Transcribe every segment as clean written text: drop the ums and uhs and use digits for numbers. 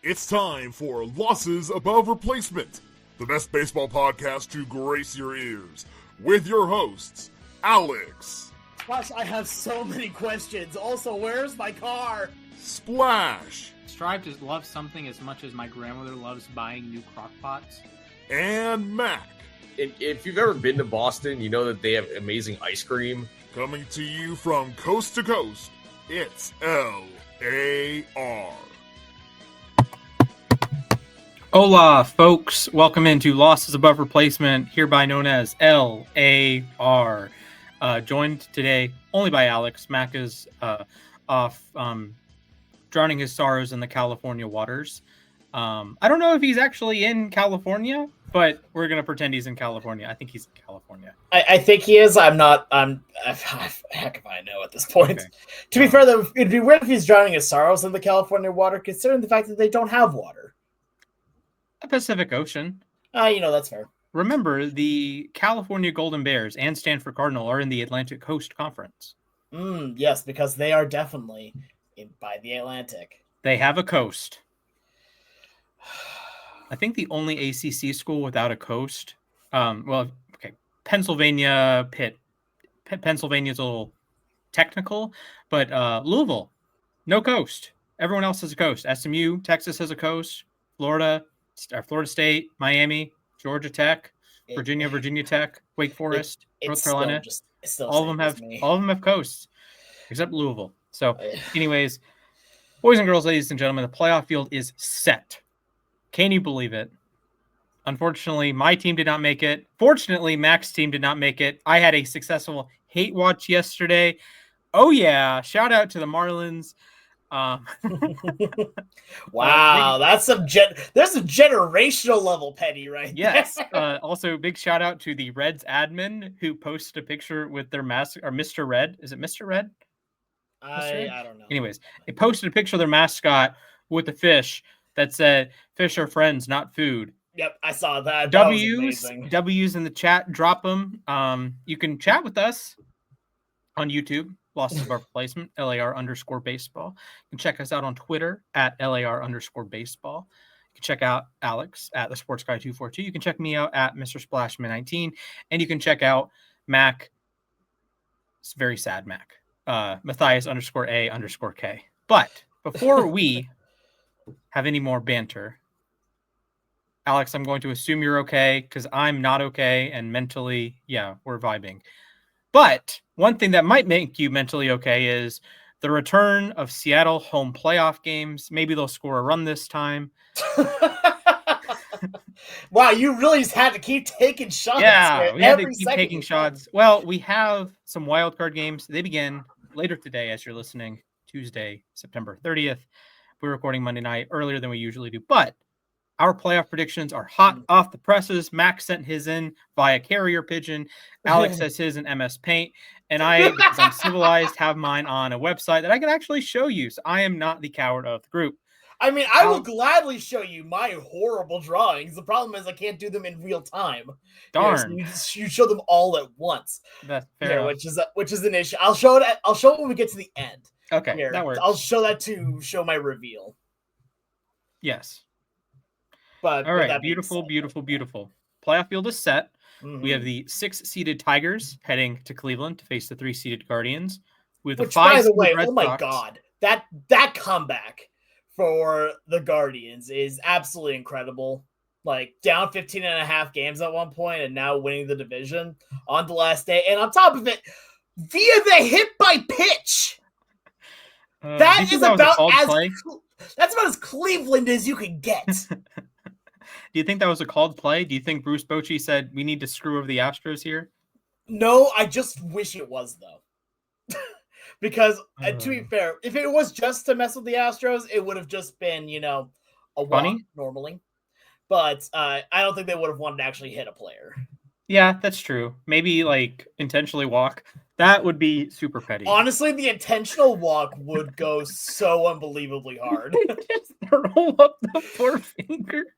It's time for Losses Above Replacement, the best baseball podcast to grace your ears, with your hosts, Alex. Gosh, I have so many questions. Also, where's my car? Splash. Strive to love something as much as my grandmother loves buying new crock pots. And Mac. If you've ever been to Boston, you know that they have amazing ice cream. Coming to you from coast to coast, it's L.A.R. Hola, folks. Welcome into Losses Above Replacement, hereby known as L.A.R. Joined today only by Alex. Mac is off drowning his sorrows in the California waters. I don't know if he's actually in California, but we're going to pretend he's in California. I think he's in California. I think he is. I'm not. Heck if I know at this point. Okay. To be fair, though, it'd be weird if he's drowning his sorrows in the California water, considering the fact that they don't have water. The Pacific Ocean. That's fair. Remember, the California Golden Bears and Stanford Cardinal are in the Atlantic Coast Conference. Yes, because they are definitely by the Atlantic. They have a coast. I think the only ACC school without a coast, Pennsylvania, Pitt. Pennsylvania's a little technical, but Louisville, no coast. Everyone else has a coast. SMU, Texas has a coast. Florida State, Miami, Georgia Tech, Virginia Tech, Wake Forest, North Carolina. All of them have coasts, except Louisville. So, anyways, boys and girls, ladies and gentlemen, the playoff field is set. Can you believe it? Unfortunately, my team did not make it. Fortunately, Mac's team did not make it. I had a successful hate watch yesterday. Oh yeah! Shout out to the Marlins. Wow, that's there's a generational level petty right yes. Also, big shout out to the Reds admin who posted a picture with their mascot, or Mr. Red. Is it Mr. Red? I don't know. Anyways, they posted a picture of their mascot with the fish that said, "Fish are friends, not food." Yep, I saw that. W's in the chat. Drop them. You can chat with us on YouTube. Losses Above Replacement, LAR_baseball. You can check us out on Twitter at LAR_baseball. You can check out Alex at the Sports Guy 242. You can check me out at Mr. Splashman19. And you can check out Mac. It's very sad, Mac. Mathias_A_K. But before we have any more banter, Alex, I'm going to assume you're okay because I'm not okay. And mentally, we're vibing. But one thing that might make you mentally okay is the return of Seattle home playoff games. Maybe they'll score a run this time. Wow, you really just had to keep taking shots. Yeah, we had to keep taking shots. Well, we have some wild card games. They begin later today as you're listening, Tuesday, September 30th. We're recording Monday night earlier than we usually do. But our playoff predictions are hot off the presses. Max sent his in via carrier pigeon. Alex says his in MS Paint. And I, because I'm civilized, have mine on a website that I can actually show you. So I am not the coward of the group. I mean, I will gladly show you my horrible drawings. The problem is I can't do them in real time. Darn. So you show them all at once. That's fair. Which is an issue. I'll show it when we get to the end. Okay, that works. I'll show that to show my reveal. Yes. But all right, beautiful. Playoff field is set. Mm-hmm. We have the 6-seeded Tigers heading to Cleveland to face the 3-seeded Guardians. Which, by the way, oh my God, that comeback for the Guardians is absolutely incredible. Like, down 15.5 games at one point and now winning the division on the last day. And on top of it, via the hit by pitch. That's about as Cleveland as you can get. Do you think that was a called play? Do you think Bruce Bochy said we need to screw over the Astros here? No, I just wish it was, though. Because, to be fair, if it was just to mess with the Astros, it would have just been, a walk normally. But I don't think they would have wanted to actually hit a player. Yeah, that's true. Maybe, intentionally walk. That would be super petty. Honestly, the intentional walk would go so unbelievably hard. Just throw up the 4 fingers.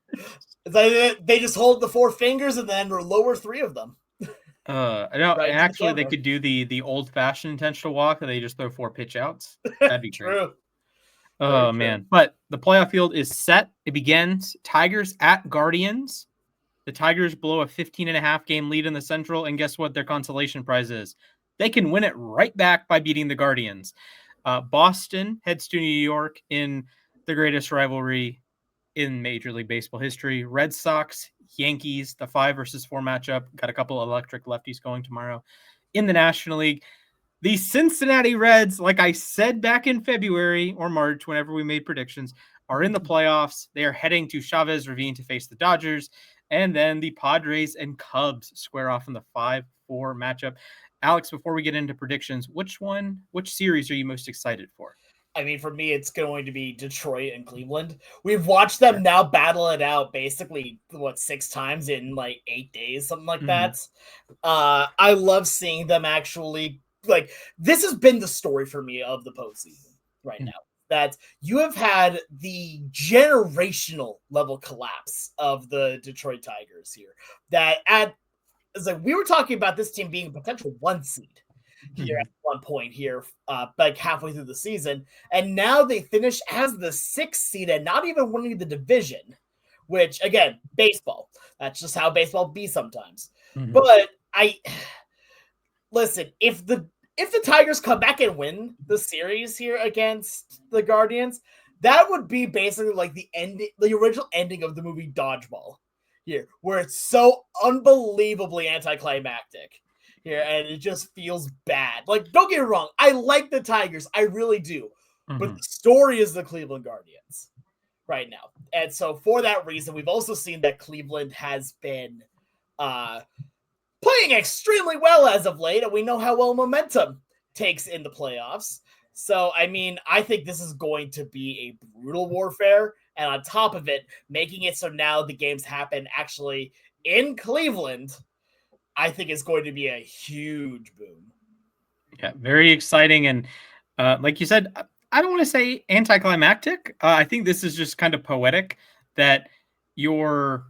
They just hold the 4 fingers and then lower 3 of them. Actually, they could do the old-fashioned intentional walk, and they just throw 4 pitch outs. That'd be True. Oh, man. But the playoff field is set. It begins. Tigers at Guardians. The Tigers blow a 15.5 game lead in the Central, and guess what their consolation prize is? They can win it right back by beating the Guardians. Boston heads to New York in the greatest rivalry in Major League Baseball history. Red Sox, Yankees, the 5-4 matchup. Got a couple of electric lefties going tomorrow. In the National League, the Cincinnati Reds, like I said back in February or March, whenever we made predictions, are in the playoffs. They are heading to Chavez Ravine to face the Dodgers. And then the Padres and Cubs square off in the 5-4 matchup. Alex, before we get into predictions, which series are you most excited for? I mean, for me, it's going to be Detroit and Cleveland. We've watched them now battle it out basically, 6 times in like 8 days, something like that. I love seeing them actually, like, this has been the story for me of the postseason right now. That you have had the generational level collapse of the Detroit Tigers here. That it's like we were talking about this team being a potential 1 seed here at one point here, like halfway through the season, and now they finish as the 6th seed and not even winning the division. Which again, baseball. That's just how baseball be sometimes. But listen, if the Tigers come back and win the series here against the Guardians, that would be basically like the original ending of the movie Dodgeball here, where it's so unbelievably anticlimactic here, and it just feels bad. Like, don't get me wrong, I like the Tigers, I really do, but the story is the Cleveland Guardians right now. And so for that reason, we've also seen that Cleveland has been playing extremely well as of late, and we know how well momentum takes in the playoffs. So, I mean, I think this is going to be a brutal warfare, and on top of it, making it so now the games happen actually in Cleveland, I think is going to be a huge boom. Yeah, very exciting, and like you said, I don't want to say anticlimactic. I think this is just kind of poetic that your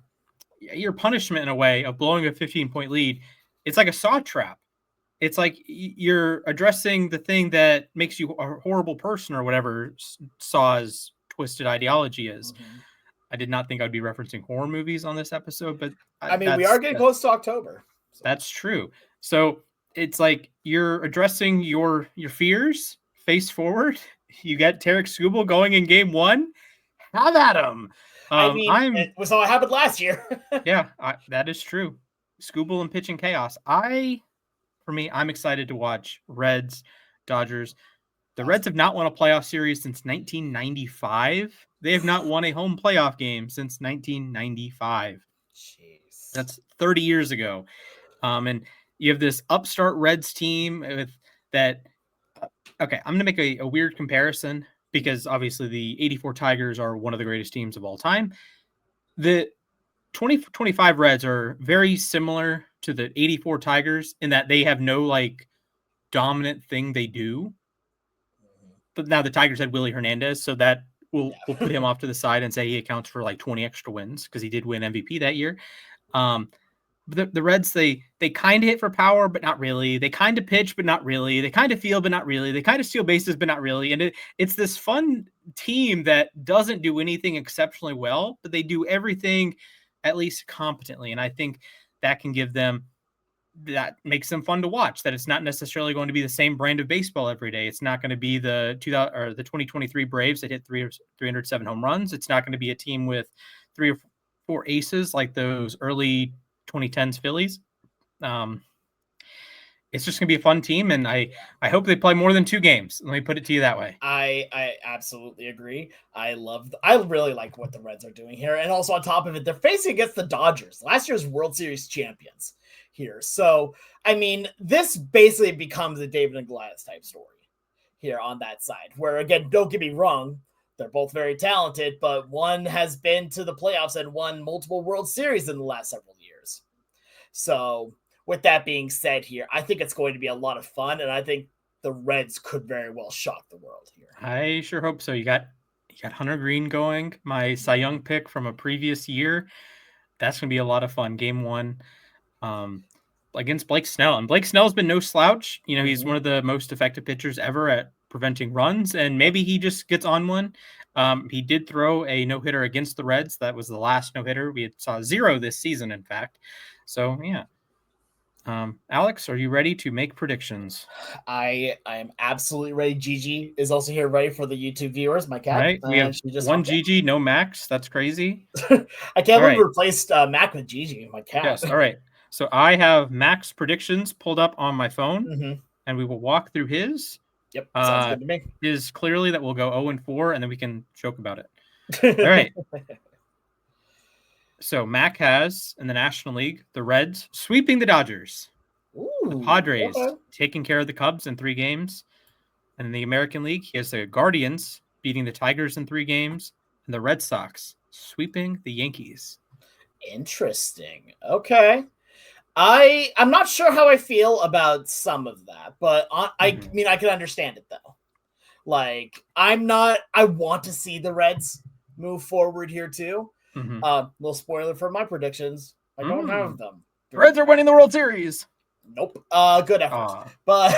punishment in a way of blowing a 15-point lead, it's like a saw trap. It's like you're addressing the thing that makes you a horrible person or whatever Saw's twisted ideology is. I did not think I'd be referencing horror movies on this episode, but I mean, we are getting close to October. So. That's true. So it's like you're addressing your fears face forward. You got Tarek Skubal going in game 1. Have at him. I mean, it was what happened last year. Yeah, that is true. Skubal and pitching chaos. For me, I'm excited to watch Reds, Dodgers. The Reds have not won a playoff series since 1995. They have not won a home playoff game since 1995. Jeez. That's 30 years ago. And you have this upstart Reds team with that. Okay, I'm going to make a weird comparison because obviously the 84 Tigers are one of the greatest teams of all time. The 2025 Reds are very similar to the 84 Tigers in that they have no like dominant thing they do. But now the Tigers had Willie Hernandez, so that we'll put him off to the side and say he accounts for like 20 extra wins because he did win MVP that year. But the Reds, they kind of hit for power, but not really. They kind of pitch, but not really. They kind of field, but not really. They kind of steal bases, but not really. And it's this fun team that doesn't do anything exceptionally well, but they do everything at least competently. And I think that makes them fun to watch, that it's not necessarily going to be the same brand of baseball every day. It's not going to be the 2023 Braves that hit 307 home runs. It's not going to be a team with 3 or 4 aces like those early 2010s Phillies. It's just going to be a fun team, and I hope they play more than 2 games. Let me put it to you that way. I absolutely agree. I really like what the Reds are doing here, and also on top of it, they're facing against the Dodgers, last year's World Series champions here. So, I mean, this basically becomes a David and Goliath type story here on that side, where, again, don't get me wrong, they're both very talented, but one has been to the playoffs and won multiple World Series in the last several years. So, with that being said here, I think it's going to be a lot of fun, and I think the Reds could very well shock the world here. I sure hope so. You got Hunter Green going, my Cy Young pick from a previous year. That's going to be a lot of fun. Game 1 against Blake Snell. And Blake Snell's been no slouch. You know, he's one of the most effective pitchers ever at preventing runs, and maybe he just gets on one. He did throw a no-hitter against the Reds. That was the last no-hitter. We saw 0 this season, in fact. So, yeah. Alex, are you ready to make predictions? I am absolutely ready. Gigi is also here, ready for the YouTube viewers. My cat. All right, we have one Gigi, no Max. That's crazy. I can't believe we replaced Mac with Gigi, my cat. Yes. All right. So I have Max predictions pulled up on my phone, and we will walk through his. Yep, sounds good to me. Is clearly that we'll go 0-4, and then we can joke about it. All right. So Mac has in the National League the Reds sweeping the Dodgers, the Padres taking care of the Cubs in 3 games, and in the American League he has the Guardians beating the Tigers in 3 games, and the Red Sox sweeping the Yankees. Interesting. Okay. I'm not sure how I feel about some of that, but I mean, I can understand it though. Like, I want to see the Reds move forward here too. Little spoiler for my predictions. I don't have them. The Reds are winning the World Series. Nope. Good effort. But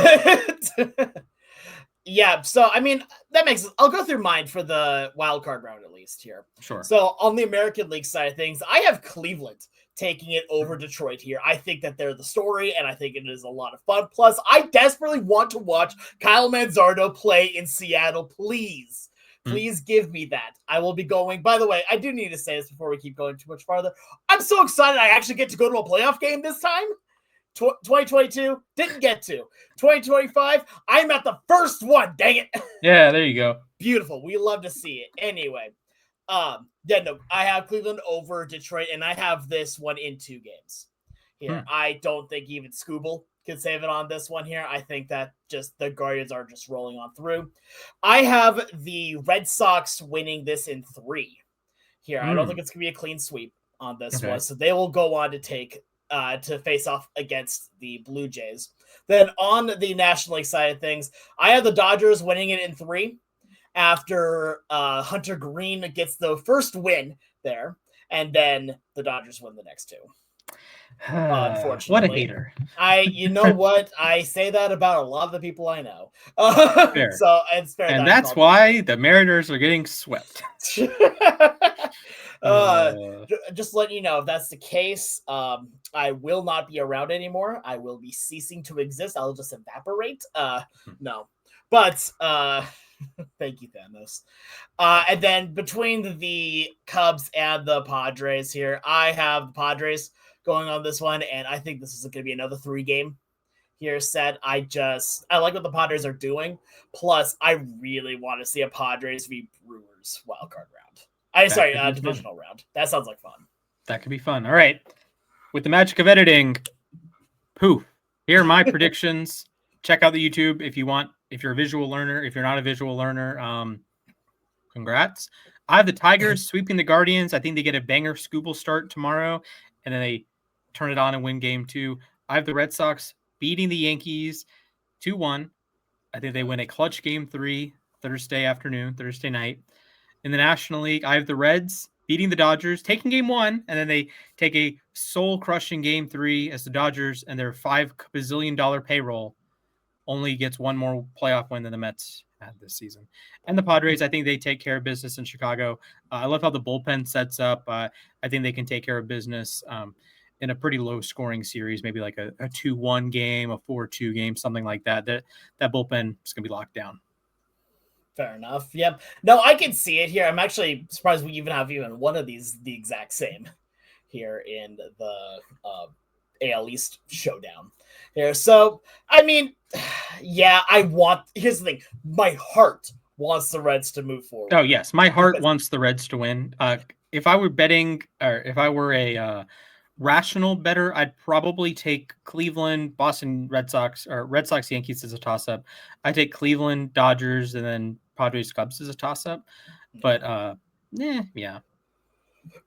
yeah, so I mean, that makes sense. I'll go through mine for the wild card round at least here. Sure. So on the American League side of things, I have Cleveland taking it over Detroit here. I think that they're the story, and I think it is a lot of fun. Plus, I desperately want to watch Kyle Manzardo play in Seattle. Please give me that. I will be going. By the way, I do need to say this before we keep going too much farther. I'm so excited I actually get to go to a playoff game this time. 2022, didn't get to. 2025, I'm at the first one. Dang it. Yeah, there you go. Beautiful. We love to see it. Anyway, yeah, no, I have Cleveland over Detroit, and I have this one in 2 games here. I don't think even Scooble can save it on this one here. I think that just the Guardians are just rolling on through. I have the Red Sox winning this in 3 here. I don't think it's going to be a clean sweep on this one, so they will go on to take to face off against the Blue Jays. Then on the National League side of things, I have the Dodgers winning it in 3 after Hunter Green gets the first win there, and then the Dodgers win the next 2. Unfortunately, what a hater. You know what? I say that about a lot of the people I know. Fair. So it's fair. And that's why the Mariners are getting swept. Just letting you know, if that's the case, I will not be around anymore. I will be ceasing to exist. I'll just evaporate. No, but thank you, Thanos. And then between the Cubs and the Padres here, I have the Padres going on this one, and I think this is going to be another 3-game here set. I like what the Padres are doing. Plus, I really want to see a Padres v Brewers wildcard round. Divisional round. That sounds like fun. That could be fun. All right. With the magic of editing, poof. Here are my predictions. Check out the YouTube if you want. If you're a visual learner, if you're not a visual learner, congrats. I have the Tigers sweeping the Guardians. I think they get a banger Scooble start tomorrow, and then they turn it on and win game 2. I have the Red Sox beating the Yankees 2-1. I think they win a clutch game 3 Thursday night. In the National League, I have the Reds beating the Dodgers, taking game 1, and then they take a soul-crushing game 3 as the Dodgers and their $5 bazillion payroll only gets one more playoff win than the Mets had this season. And the Padres, I think they take care of business in Chicago. I love how the bullpen sets up. I think they can take care of business in a pretty low-scoring series, maybe like a 2-1 game, a 4-2 game, something like that. That bullpen is going to be locked down. Fair enough. Yep. No, I can see it here. I'm actually surprised we even have one of these the exact same here in the AL East showdown here. So, I mean, yeah, here's the thing. My heart wants the Reds to move forward. Oh, yes. My heart wants the Reds to win. If I were betting, or if I were a rational better, I'd probably take Cleveland, Boston Red Sox, or Red Sox Yankees as a toss-up. I take Cleveland, Dodgers, and then Padres Cubs as a toss-up. But yeah.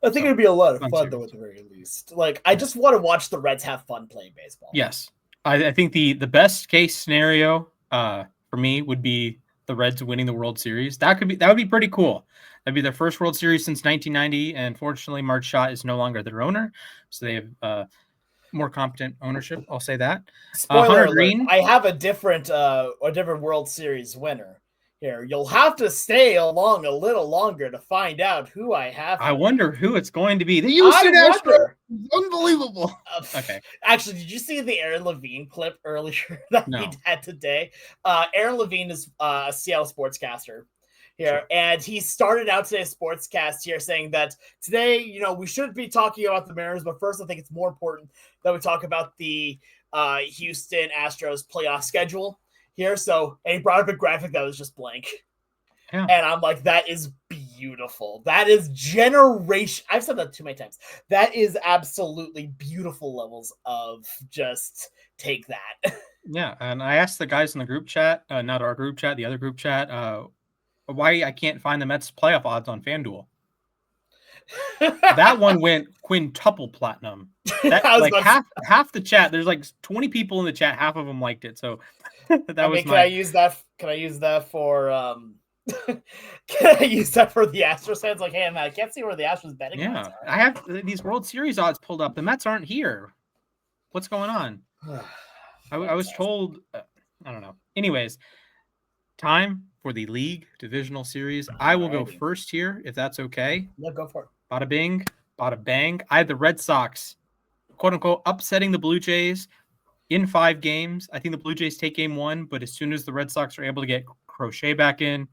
I think it'd be a lot of fun though, at the very least. Like, I just want to watch the Reds have fun playing baseball. Yes. I think the best case scenario for me would be the Reds winning the World Series. That would be pretty cool. That'd be their first World Series since 1990, and fortunately, Mark Schott is no longer their owner, so they have more competent ownership. I'll say that. Spoiler Hunter alert, Green. I have a different World Series winner here. You'll have to stay along a little longer to find out who I have. I wonder who it's going to be. The Houston Astros. Unbelievable. Okay. Actually, did you see the Aaron Levine clip earlier that he had today? Aaron Levine is a Seattle sportscaster here, and he started out today's sportscast here saying that today, we should be talking about the Mariners, but first I think it's more important that we talk about the Houston Astros playoff schedule here. So, and he brought up a graphic that was just blank. Yeah. And I'm like, that is beautiful. That is generation. I've said that too many times. That is absolutely beautiful levels of just take that. Yeah. And I asked the guys in the group chat, not our group chat, the other group chat, why I can't find the Mets playoff odds on FanDuel. That one went quintuple platinum. That, like half the chat. There's like 20 people in the chat. Half of them liked it. So can I use that? Can I use that for? Can I use that for the Astros fans? Like, hey man, I can't see where the Astros betting odds are. I have these World Series odds pulled up. The Mets aren't here. What's going on? I was told. I don't know. Anyways, time for the league divisional series. I will go first here, if that's okay. Yeah, go for it. Bada bing, bada bang. I had the Red Sox, quote unquote, upsetting the Blue Jays in 5 games. I think the Blue Jays take game 1, but as soon as the Red Sox are able to get Crochet back in,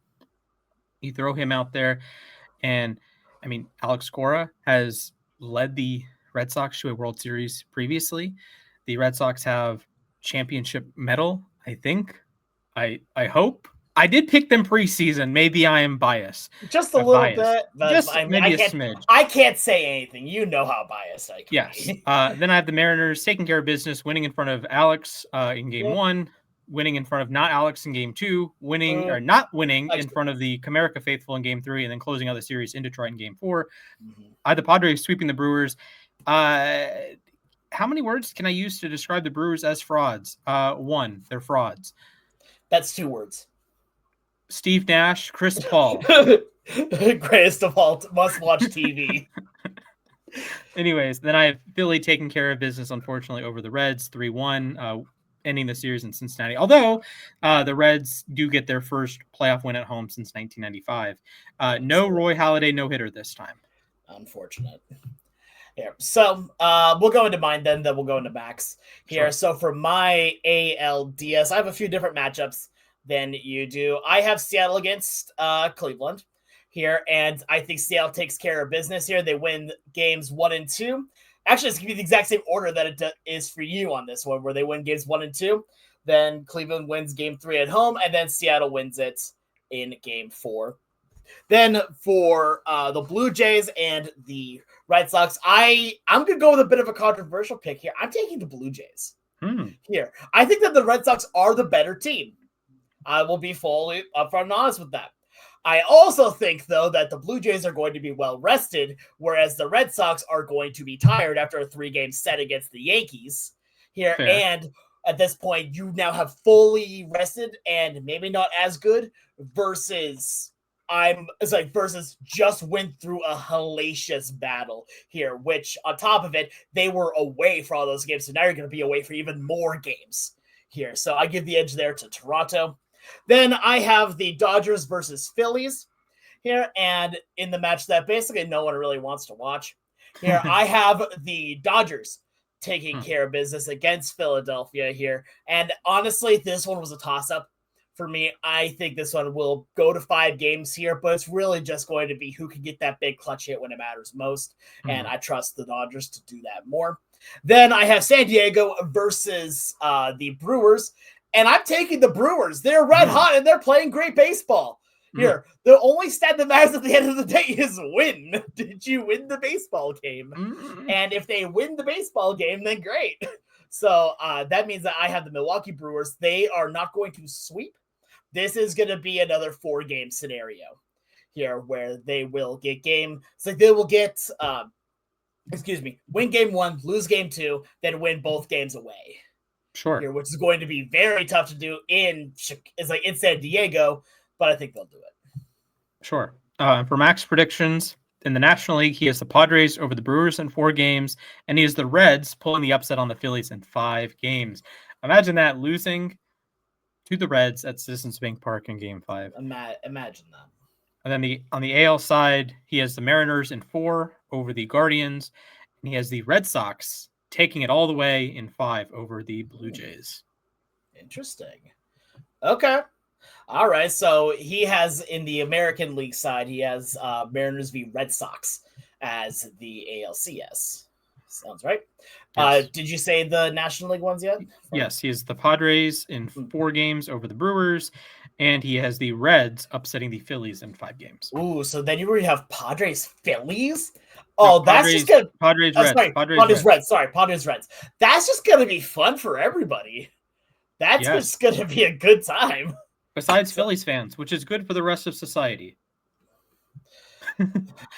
you throw him out there. And I mean, Alex Cora has led the Red Sox to a World Series previously. The Red Sox have championship medal, I think. I hope. I did pick them preseason. Maybe I am biased. Just a little bit. Just maybe a smidge. I can't say anything. You know how biased I can be. Yes. Then I have the Mariners taking care of business, winning in front of Alex in game 1, winning in front of not Alex in game 2, winning or not winning in front of the Comerica faithful in game 3, and then closing out the series in Detroit in game 4. I had the Padres sweeping the Brewers. How many words can I use to describe the Brewers as frauds? 1, they're frauds. That's 2 words. Steve Nash, Chris Paul. Greatest of all, must-watch TV. Anyways, then I have Philly taking care of business, unfortunately, over the Reds, 3-1, ending the series in Cincinnati. Although the Reds do get their first playoff win at home since 1995. No Roy Halladay no-hitter this time. Unfortunate. Here. So we'll go into mine then we'll go into Max here. Sure. So for my ALDS, I have a few different matchups than you do. I have Seattle against Cleveland here, and I think Seattle takes care of business here. They win games 1 and 2. Actually, it's going to be the exact same order that it is for you on this one, where they win games 1 and 2. Then Cleveland wins game 3 at home, and then Seattle wins it in game 4. Then for the Blue Jays and the Red Sox, I'm going to go with a bit of a controversial pick here. I'm taking the Blue Jays here. I think that the Red Sox are the better team. I will be fully upfront and honest with that. I also think, though, that the Blue Jays are going to be well rested, whereas the Red Sox are going to be tired after a 3-game set against the Yankees here. Fair. And at this point, you now have fully rested and maybe not as good versus just went through a hellacious battle here, which on top of it, they were away for all those games. So now you're going to be away for even more games here. So I give the edge there to Toronto. Then I have the Dodgers versus Phillies here, and in the match that basically no one really wants to watch here, I have the Dodgers taking care of business against Philadelphia here. And honestly, this one was a toss-up for me. I think this one will go to 5 games here, but it's really just going to be who can get that big clutch hit when it matters most, and I trust the Dodgers to do that more. Then I have San Diego versus the Brewers, and I'm taking the Brewers. They're red hot, and they're playing great baseball. Here, the only stat that matters at the end of the day is win. Did you win the baseball game? And if they win the baseball game, then great. So that means that I have the Milwaukee Brewers. They are not going to sweep. This is going to be another 4-game scenario here where they will get game. So they will get, win game 1, lose game 2, then win both games away. Sure. Here, which is going to be very tough to do in San Diego, but I think they'll do it. Sure. For Max predictions, in the National League, he has the Padres over the Brewers in 4 games, and he has the Reds pulling the upset on the Phillies in 5 games. Imagine that, losing to the Reds at Citizens Bank Park in Game 5. Imagine that. And then on the AL side, he has the Mariners in 4 over the Guardians, and he has the Red Sox taking it all the way in 5 over the Blue Jays. Interesting. Okay. All right. So he has, in the American League side, he has Mariners v. Red Sox as the ALCS. Sounds right. Yes. Did you say the National League ones yet? Yes, he has the Padres in 4 games over the Brewers, and he has the Reds upsetting the Phillies in 5 games. Ooh, so then you already have Padres Phillies? Oh, no, that's just good. Padres Reds. Sorry, Padres Reds. Sorry, Padres Reds. That's just going to be fun for everybody. That's just going to be a good time. Besides Phillies fans, which is good for the rest of society.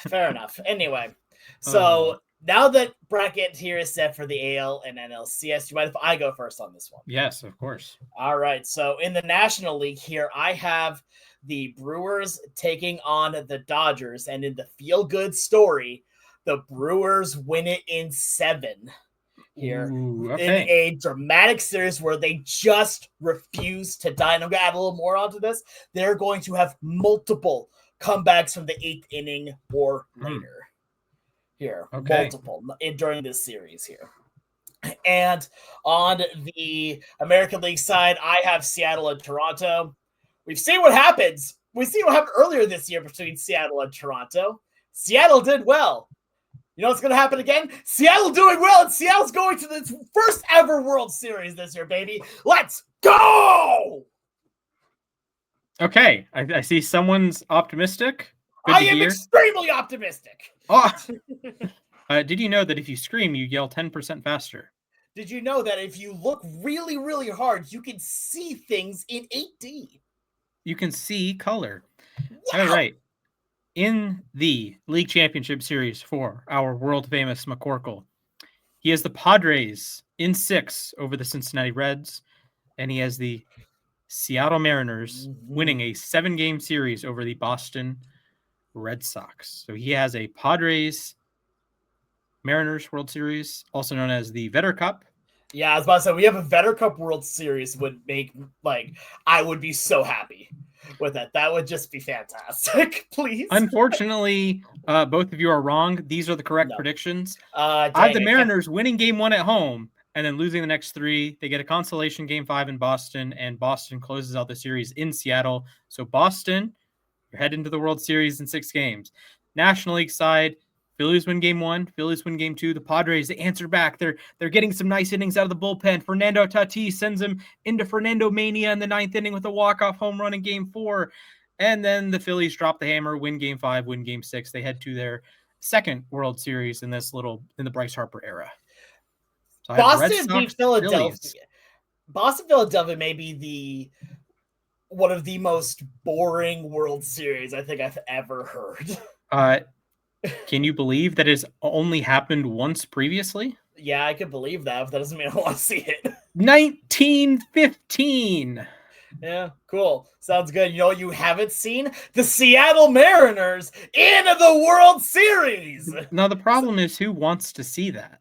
Fair enough. Anyway, so now that bracket here is set for the AL and NLCS, do you mind if I go first on this one? Yes, of course. All right. So in the National League here, I have the Brewers taking on the Dodgers. And in the feel-good story, the Brewers win it in 7 here. Ooh, okay. In a dramatic series where they just refuse to die. And I'm going to add a little more onto this. They're going to have multiple comebacks from the 8th inning or later. Here, multiple during this series here. And on the American League side, I have Seattle and Toronto. We've seen what happens. We've seen what happened earlier this year between Seattle and Toronto. Seattle did well. You know what's going to happen again? Seattle doing well, and Seattle's going to the first ever World Series this year, baby. Let's go! Okay, I see someone's optimistic. Good I am extremely optimistic. Oh. Did you know that if you scream, you yell 10% faster? Did you know that if you look really, really hard, you can see things in 8D? You can see color. Wow. All right. In the League Championship Series for our world-famous McCorkle, he has the Padres in 6 over the Cincinnati Reds, and he has the Seattle Mariners winning a 7-game series over the Boston Red Sox. So he has a Padres Mariners World Series, also known as the Vetter Cup. Yeah, I was about to say, we have a Vetter Cup World Series would make, I would be so happy with that. That would just be fantastic, please. Unfortunately, both of you are wrong. These are the correct predictions. I have the Mariners winning Game 1 at home and then losing the next 3. They get a consolation Game 5 in Boston, and Boston closes out the series in Seattle. So Boston, you're heading to the World Series in 6 games. National League side, Phillies win Game 1. Phillies win Game 2. The Padres, they answer back. They're getting some nice innings out of the bullpen. Fernando Tatis sends him into Fernando Mania in the 9th inning with a walk-off home run in Game 4. And then the Phillies drop the hammer, win Game 5, win Game 6. They head to their 2nd World Series in the Bryce Harper era. So Boston beat Philadelphia. Boston, Philadelphia may be one of the most boring World Series I think I've ever heard. Can you believe that has only happened once previously? Yeah, I could believe that, but that doesn't mean I want to see it. 1915. Yeah, cool. Sounds good. You know what you haven't seen? The Seattle Mariners in the World Series. Now, the problem is, who wants to see that?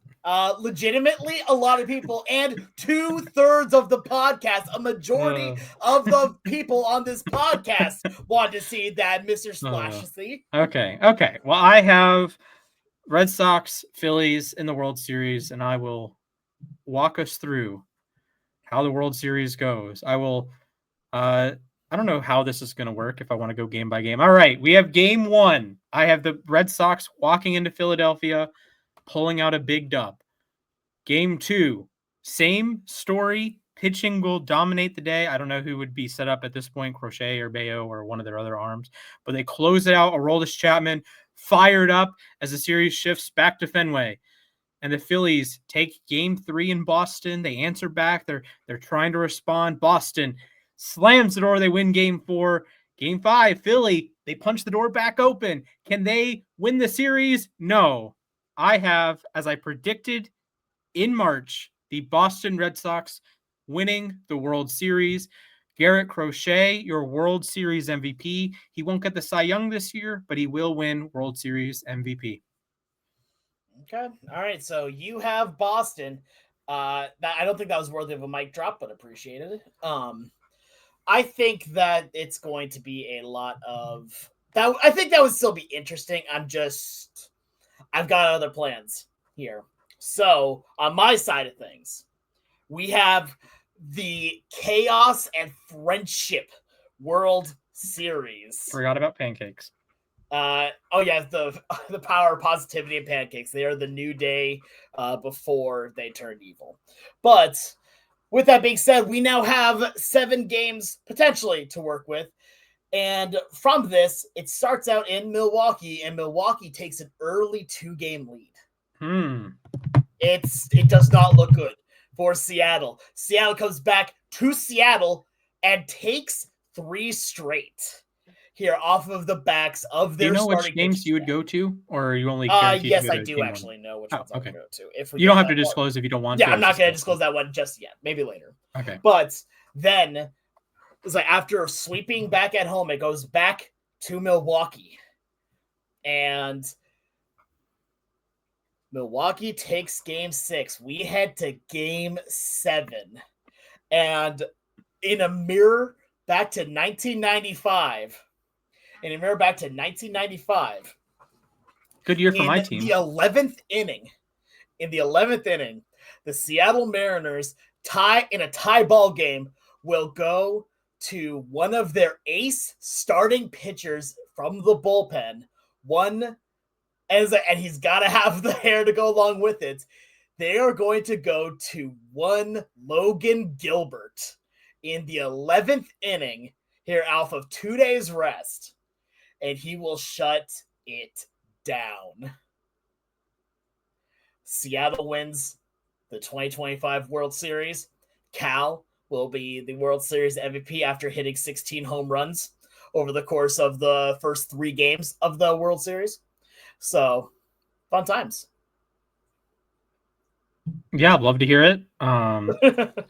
Legitimately, a lot of people, and 2/3 of the podcast, a majority of the people on this podcast want to see that, Mr. Splashy. Okay. Well, I have Red Sox, Phillies in the World Series, and I will walk us through how the World Series goes. I will, I don't know how this is going to work if I want to go game by game. All right, we have Game 1. I have the Red Sox walking into Philadelphia, pulling out a big dub. Game 2, same story. Pitching will dominate the day. I don't know who would be set up at this point, Crochet or Bayo or one of their other arms. But they close it out. Aroldis Chapman fired up as the series shifts back to Fenway. And the Phillies take Game 3 in Boston. They answer back. They're trying to respond. Boston slams the door. They win Game 4. Game 5, Philly, they punch the door back open. Can they win the series? No. I have, as I predicted in March, the Boston Red Sox winning the World Series. Garrett Crochet, your World Series MVP. He won't get the Cy Young this year, but he will win World Series MVP. Okay. All right. So you have Boston. I don't think that was worthy of a mic drop, but appreciated. I think that it's going to be a lot of that. I think that would still be interesting. I've got other plans here. So on my side of things, we have the Chaos and Friendship World Series. Forgot about pancakes. The power of positivity and pancakes. They are the new day before they turned evil. But with that being said, we now have 7 games potentially to work with. And from this, it starts out in Milwaukee, and Milwaukee takes an early 2-game lead. It does not look good for Seattle. Seattle comes back to Seattle and takes 3 straight here off of the backs of their. Do you know which games you would go to, or are you only? Yes, I do actually know which ones I would go to. If you don't have to disclose if you don't want to. Yeah, I'm not going to disclose that one just yet. Maybe later. Okay. But then it's like after sweeping back at home, it goes back to Milwaukee, and Milwaukee takes game 6. We head to game 7, and in a mirror back to 1995. Good year for my team. In the 11th inning, the Seattle Mariners in a tie ball game will go to one of their ace starting pitchers from the bullpen. And he's got to have the hair to go along with it. They are going to go to one Logan Gilbert in the 11th inning here off of 2 days rest. And he will shut it down. Seattle wins the 2025 World Series. Cal will be the World Series MVP after hitting 16 home runs over the course of the first 3 games of the World Series. So, fun times. Yeah, I'd love to hear it. All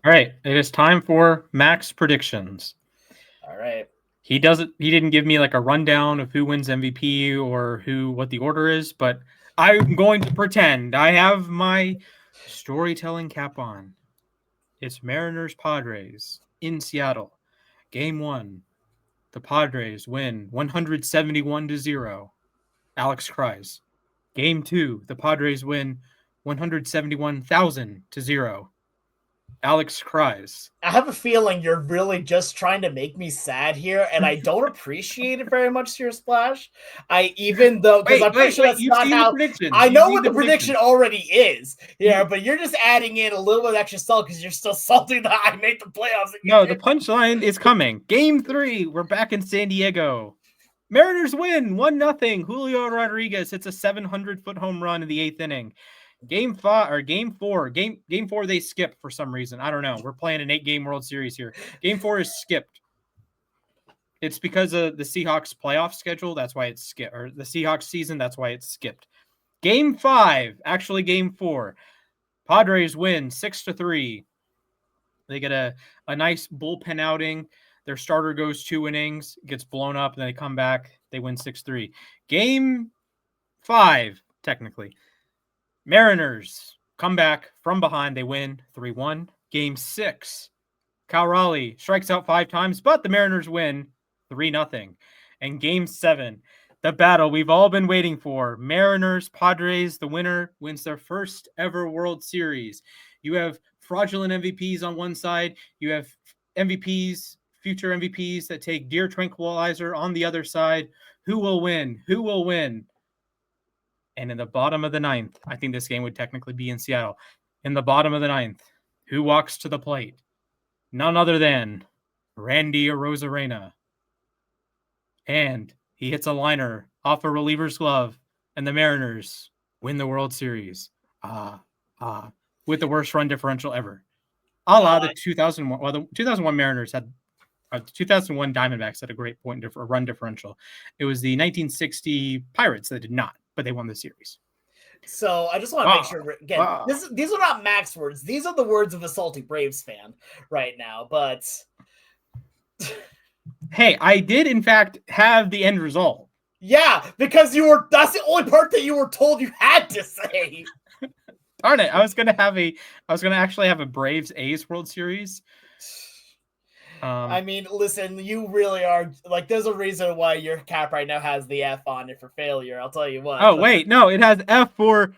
right, it is time for Max predictions. All right. He didn't give me like a rundown of who wins MVP or what the order is, but I'm going to pretend I have my storytelling cap on. It's Mariners Padres in Seattle. Game 1. The Padres win 171-0. Alex cries. Game 2. The Padres win 171,000-0. Alex cries. I have a feeling you're really just trying to make me sad here, and I don't appreciate it very much, Sir Splash. I'm pretty sure that's not how. I know what the prediction already is. Yeah, but you're just adding in a little bit of extra salt because you're still salty that I made the playoffs. No, the punchline is coming. Game 3, we're back in San Diego. Mariners win 1-0. Julio Rodriguez hits a 700-foot home run in the 8th inning. Game 4, they skipped for some reason. I don't know. We're playing an 8-game World Series here. Game 4 is skipped. It's because of the Seahawks playoff schedule. That's why it's skipped. Or the Seahawks season. That's why it's skipped. Game 5, actually game 4. Padres win 6-3. They get a nice bullpen outing. Their starter goes 2 innings, gets blown up, and then they come back. They win 6-3. Game 5, technically. Mariners come back from behind. They win 3-1. Game 6. Cal Raleigh strikes out 5 times, but the Mariners win 3-0. And Game 7, the battle we've all been waiting for. Mariners, Padres, the winner wins their first ever World Series. You have fraudulent MVPs on one side. You have MVPs, future MVPs that take Deer Tranquilizer on the other side. Who will win? Who will win? And in the bottom of the 9th, I think this game would technically be in Seattle. In the bottom of the 9th, who walks to the plate? None other than Randy Arozarena. And he hits a liner off a reliever's glove, and the Mariners win the World Series. With the worst run differential ever. A la the 2001. Well, the 2001 Mariners had. The 2001 Diamondbacks had a great run differential. It was the 1960 Pirates that did not, but they won the series. So I just want to make sure, again, these are not Max words. These are the words of a salty Braves fan right now. But Hey, I did in fact have the end result. Yeah, because that's the only part that you were told you had to say. Darn it. I was gonna actually have a Braves A's World Series. I mean, listen, you really are like. There's a reason why your cap right now has the F on it for failure. I'll tell you what. Oh wait, no, it has F for.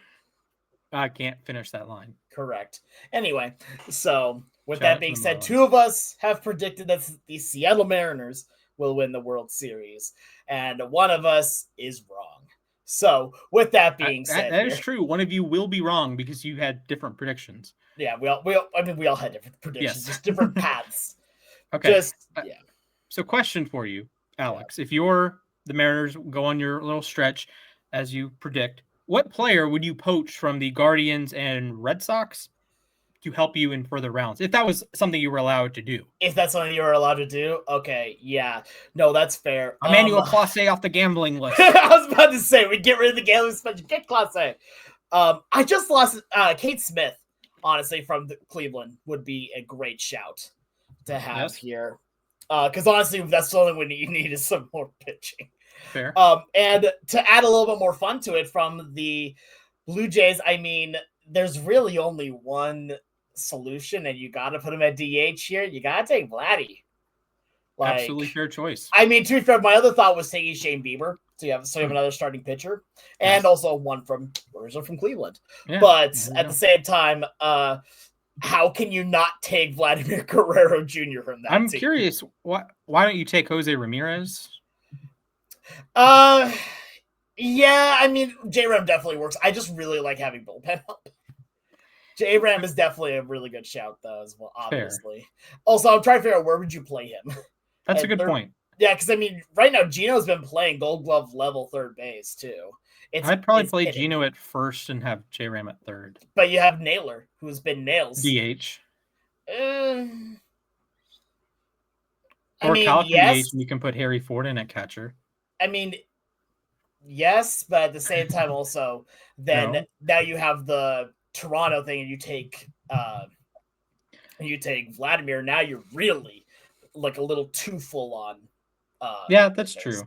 I can't finish that line. Correct. Anyway, so with that being said, two of us have predicted that the Seattle Mariners will win the World Series, and one of us is wrong. So with that being said, that is true. One of you will be wrong because you had different predictions. Yeah, we all had different predictions, just different paths. Okay. So question for you, Alex. If you're the Mariners, go on your little stretch as you predict, what player would you poach from the Guardians and Red Sox to help you in further rounds? If that was something you were allowed to do. If that's something you were allowed to do? Okay, yeah. No, that's fair. Emmanuel Clase off the gambling list. I was about to say, we get rid of the gambling suspension. Get Clase. I just lost Kate Smith, honestly, from Cleveland would be a great shout to have here. Because honestly, that's the only one you need is some more pitching. Fair. And to add a little bit more fun to it from the Blue Jays, I mean, there's really only one solution, and you got to put him at DH here. You got to take Vladdy. Absolutely fair choice. I mean, to be fair, my other thought was taking Shane Bieber. So you have another starting pitcher, and also one from Cleveland. Yeah, but at the same time, how can you not take Vladimir Guerrero Jr. from that team? I'm curious, why don't you take Jose Ramirez? Yeah, I mean, J-Ram definitely works. I just really like having bullpen help. J-Ram is definitely a really good shout, though, as well, obviously. Fair. Also, I'm trying to figure out where would you play him? That's a good point. Yeah, because, I mean, right now, Gino's been playing Gold Glove level third base, too. I'd probably play Gino at first and have J-Ram at third. But you have Naylor, who's been nails. DH. Or Cal DH, and you can put Harry Ford in at catcher. I mean, yes, but at the same time, also, then now you have the Toronto thing, and you take Vladimir. Now you're really like a little too full on. Yeah, that's true.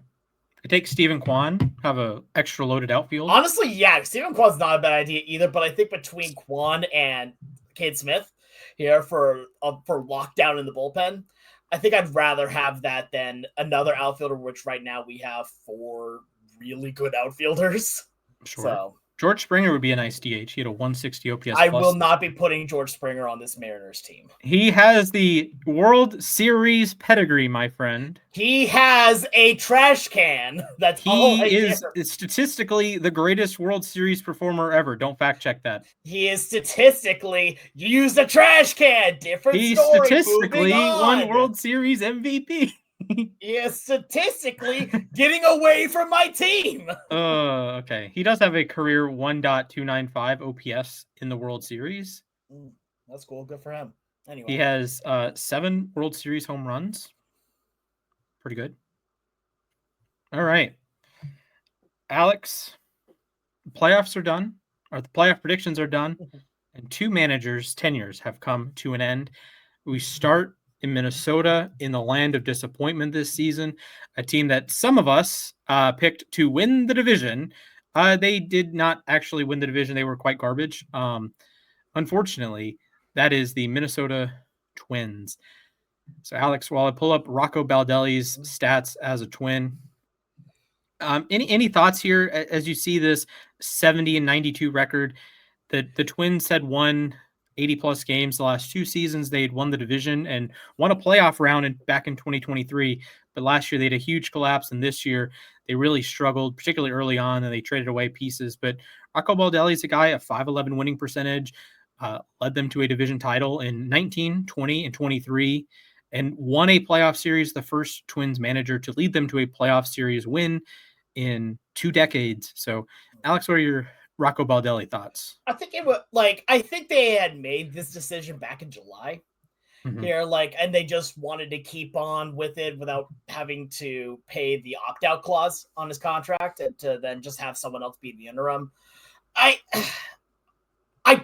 You take Stephen Kwan, have a extra loaded outfield. Honestly, yeah, Stephen Kwan's not a bad idea either. But I think between Kwan and Cade Smith here for lockdown in the bullpen, I think I'd rather have that than another outfielder, which right now we have 4 really good outfielders. Sure. So George Springer would be a nice DH. He had a 160 OPS. I will not be putting George Springer on this Mariners team. He has the World Series pedigree, my friend. He has a trash can. That's all I is statistically the greatest World Series performer ever. Don't fact check that. He is statistically used a trash can. Different he story. Statistically won World Series MVP. He is statistically getting away from my team. Okay. He does have a career 1.295 OPS in the World Series. That's cool. Good for him. Anyway, he has 7 World Series home runs. Pretty good. All right. Alex, playoffs are done, or the playoff predictions are done, and 2 managers' tenures have come to an end. We start in Minnesota, in the land of disappointment this season, a team that some of us picked to win the division. They did not actually win the division. They were quite garbage. Unfortunately, that is the Minnesota Twins. So, Alex, while I pull up Rocco Baldelli's stats as a Twin, any thoughts here as you see this 70-92 record? The Twins had won 80-plus games the last 2 seasons. They had won the division and won a playoff round back in 2023. But last year they had a huge collapse, and this year they really struggled, particularly early on, and they traded away pieces. But Rocco Baldelli is a guy, a .511 winning percentage, led them to a division title in 19, 20, and 23, and won a playoff series, the first Twins manager to lead them to a playoff series win in 2 decades. So, Alex, what are your Rocco Baldelli thoughts? I think they had made this decision back in July here, and they just wanted to keep on with it without having to pay the opt-out clause on his contract and to then just have someone else be the interim. I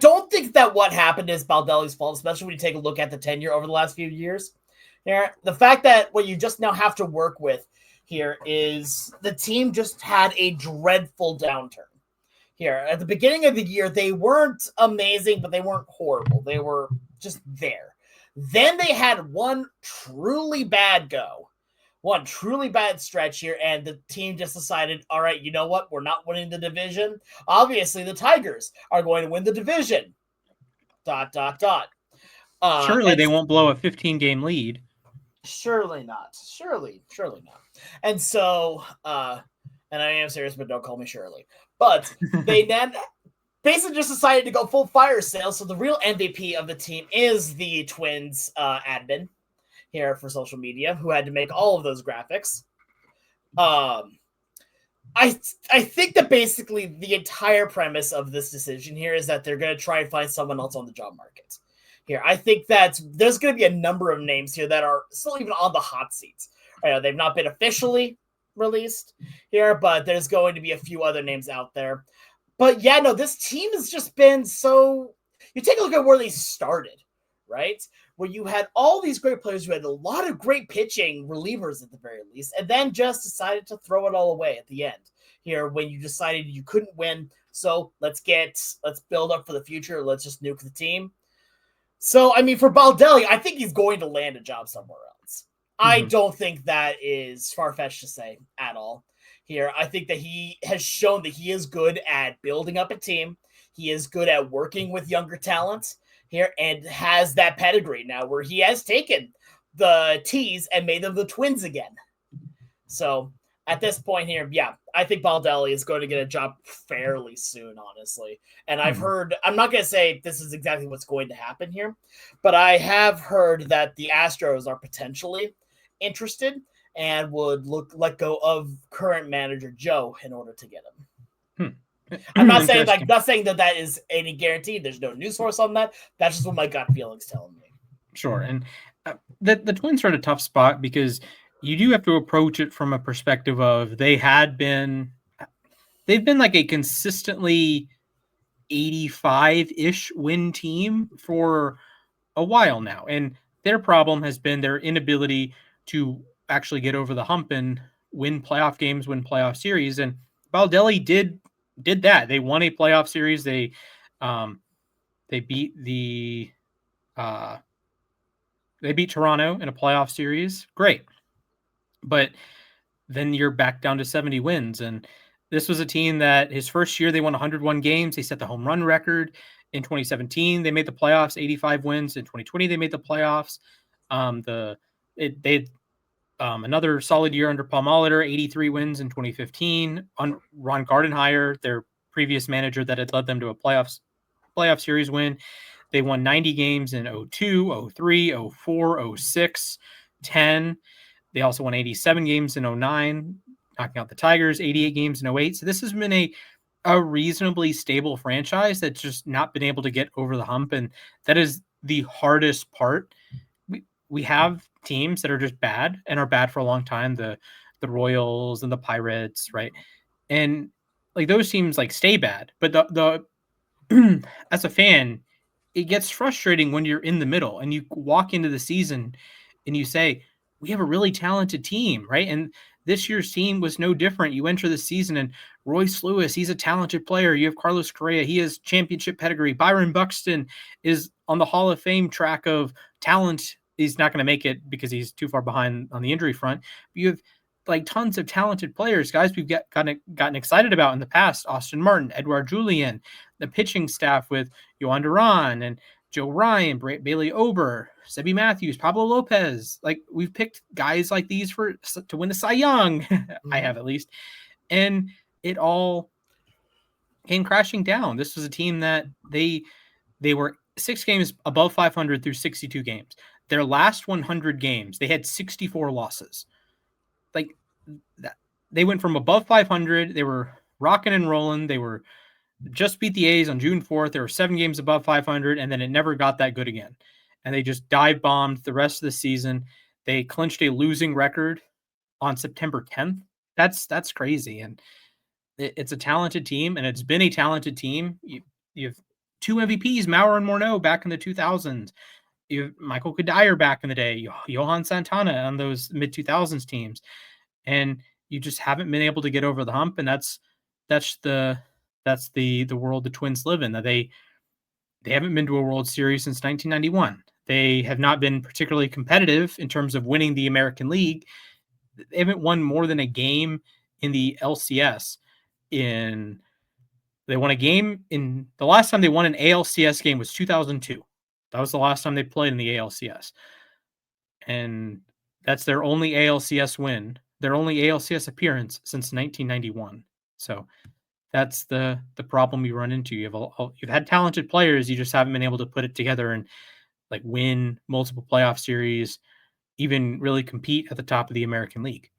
don't think that what happened is Baldelli's fault, especially when you take a look at the tenure over the last few years. Here, the fact that what you just now have to work with here is the team just had a dreadful downturn. Here, at the beginning of the year, they weren't amazing, but they weren't horrible. They were just there. Then they had one truly bad stretch here, and the team just decided, all right, you know what? We're not winning the division. Obviously, the Tigers are going to win the division. ... Surely they won't blow a 15-game lead. Surely not. Surely not. And so, and I am serious, but don't call me Shirley. But they then basically just decided to go full fire sale. So the real MVP of the team is the Twins admin here for social media, who had to make all of those graphics. I think that basically the entire premise of this decision here is that they're going to try and find someone else on the job market. Here, I think that there's going to be a number of names here that are still even on the hot seats. They've not been officially released here, but there's going to be a few other names out there. But yeah, no, this team has just been so... You take a look at where they started, right? Where you had all these great players who had a lot of great pitching relievers at the very least, and then just decided to throw it all away at the end here when you decided you couldn't win. So let's build up for the future. Let's just nuke the team. So, I mean, for Baldelli, I think he's going to land a job somewhere else. Mm-hmm. I don't think that is far-fetched to say at all here. I think that he has shown that he is good at building up a team. He is good at working with younger talent here and has that pedigree now where he has taken the T's and made them the Twins again. So, at this point here, yeah, I think Baldelli is going to get a job fairly soon, honestly. And I've heard, I'm not going to say this is exactly what's going to happen here, but I have heard that the Astros are potentially interested and would let go of current manager Joe in order to get him. I'm not saying that is any guarantee. There's no news source on that. That's just what my gut feeling's telling me. Sure. And the Twins are in a tough spot because you do have to approach it from a perspective of they've been like a consistently 85-ish win team for a while now. And their problem has been their inability to actually get over the hump and win playoff games, win playoff series. And Baldelli did that. They won a playoff series. They beat Toronto in a playoff series. Great. But then you're back down to 70 wins. And this was a team that his first year, they won 101 games. They set the home run record. In 2017, they made the playoffs, 85 wins. In 2020, they made the playoffs. They had another solid year under Paul Molitor, 83 wins in 2015. On Ron Gardenhire, their previous manager that had led them to a playoff series win. They won 90 games in 02, 03, 04, 06, 10. They also won 87 games in 09, knocking out the Tigers, 88 games in 08. So this has been a reasonably stable franchise that's just not been able to get over the hump. And that is the hardest part. We have teams that are just bad and are bad for a long time. The Royals and the Pirates, right? And like those teams like stay bad. But the as a fan, it gets frustrating when you're in the middle and you walk into the season and you say, we have a really talented team, right? And this year's team was no different. You enter the season and Royce Lewis, he's a talented player. You have Carlos Correa, he has championship pedigree. Byron Buxton is on the Hall of Fame track of talent. He's not going to make it because he's too far behind on the injury front. But you have like tons of talented players, guys we've gotten excited about in the past. Austin Martin, Edouard Julien, the pitching staff with Yohan Duran and Joe Ryan, Bailey Ober, Sebi Matthews, Pablo Lopez. Like we've picked guys like these to win the Cy Young. I have at least. And it all came crashing down. This was a team that they were 6 games above 500 through 62 games. Their last 100 games, they had 64 losses. Like that, they went from above 500. They were rocking and rolling. They were just beat the A's on June 4th. There were 7 games above 500, and then it never got that good again. And they just dive bombed the rest of the season. They clinched a losing record on September 10th. That's crazy. And it's a talented team, and it's been a talented team. You have 2 MVPs, Maurer and Morneau, back in the 2000s. You have Michael Cuddyer back in the day, Johan Santana on those mid 2000s teams, and you just haven't been able to get over the hump. And that's the world the Twins live in. That they haven't been to a World Series since 1991. They have not been particularly competitive in terms of winning the American League. They haven't won more than a game in the LCS. They won a game in the last time they won an ALCS game was 2002. That was the last time they played in the ALCS. And that's their only ALCS win, their only ALCS appearance since 1991. So that's the problem you run into. You've had talented players, you just haven't been able to put it together and like win multiple playoff series, even really compete at the top of the American League.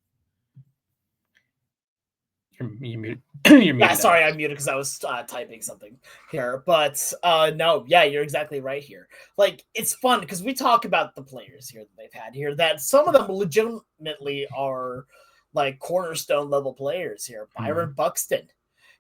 You're muted. You're muted. Sorry, I'm muted because I was typing something here. But no, yeah, you're exactly right here. Like, it's fun because we talk about the players here that they've had here, that some of them legitimately are like cornerstone level players here. Byron Buxton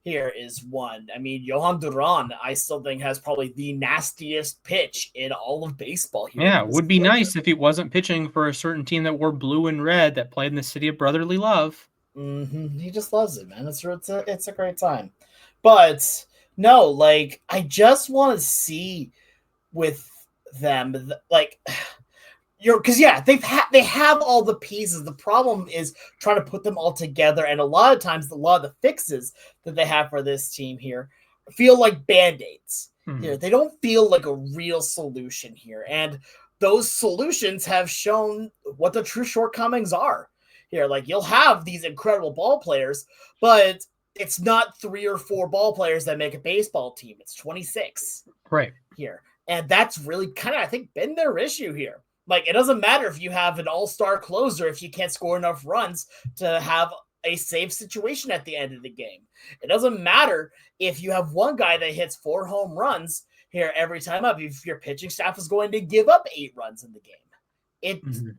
here is one. I mean, Johan Duran, I still think has probably the nastiest pitch in all of baseball here. Yeah, it would be nice if he wasn't pitching for a certain team that wore blue and red that played in the city of brotherly love. He just loves it, man. It's a great time. But no, like, I just want to see with them, like, because they have all the pieces. The problem is trying to put them all together, and a lot of times, a lot of the fixes that they have for this team here feel like band-aids. Here, they don't feel like a real solution here, and those solutions have shown what the true shortcomings are. Here, like, you'll have these incredible ball players, but it's not 3 or 4 ball players that make a baseball team. It's 26 right here. And that's really kind of, I think, been their issue here. Like, it doesn't matter if you have an all-star closer if you can't score enough runs to have a safe situation at the end of the game. It doesn't matter if you have one guy that hits 4 home runs here every time up if your pitching staff is going to give up 8 runs in the game.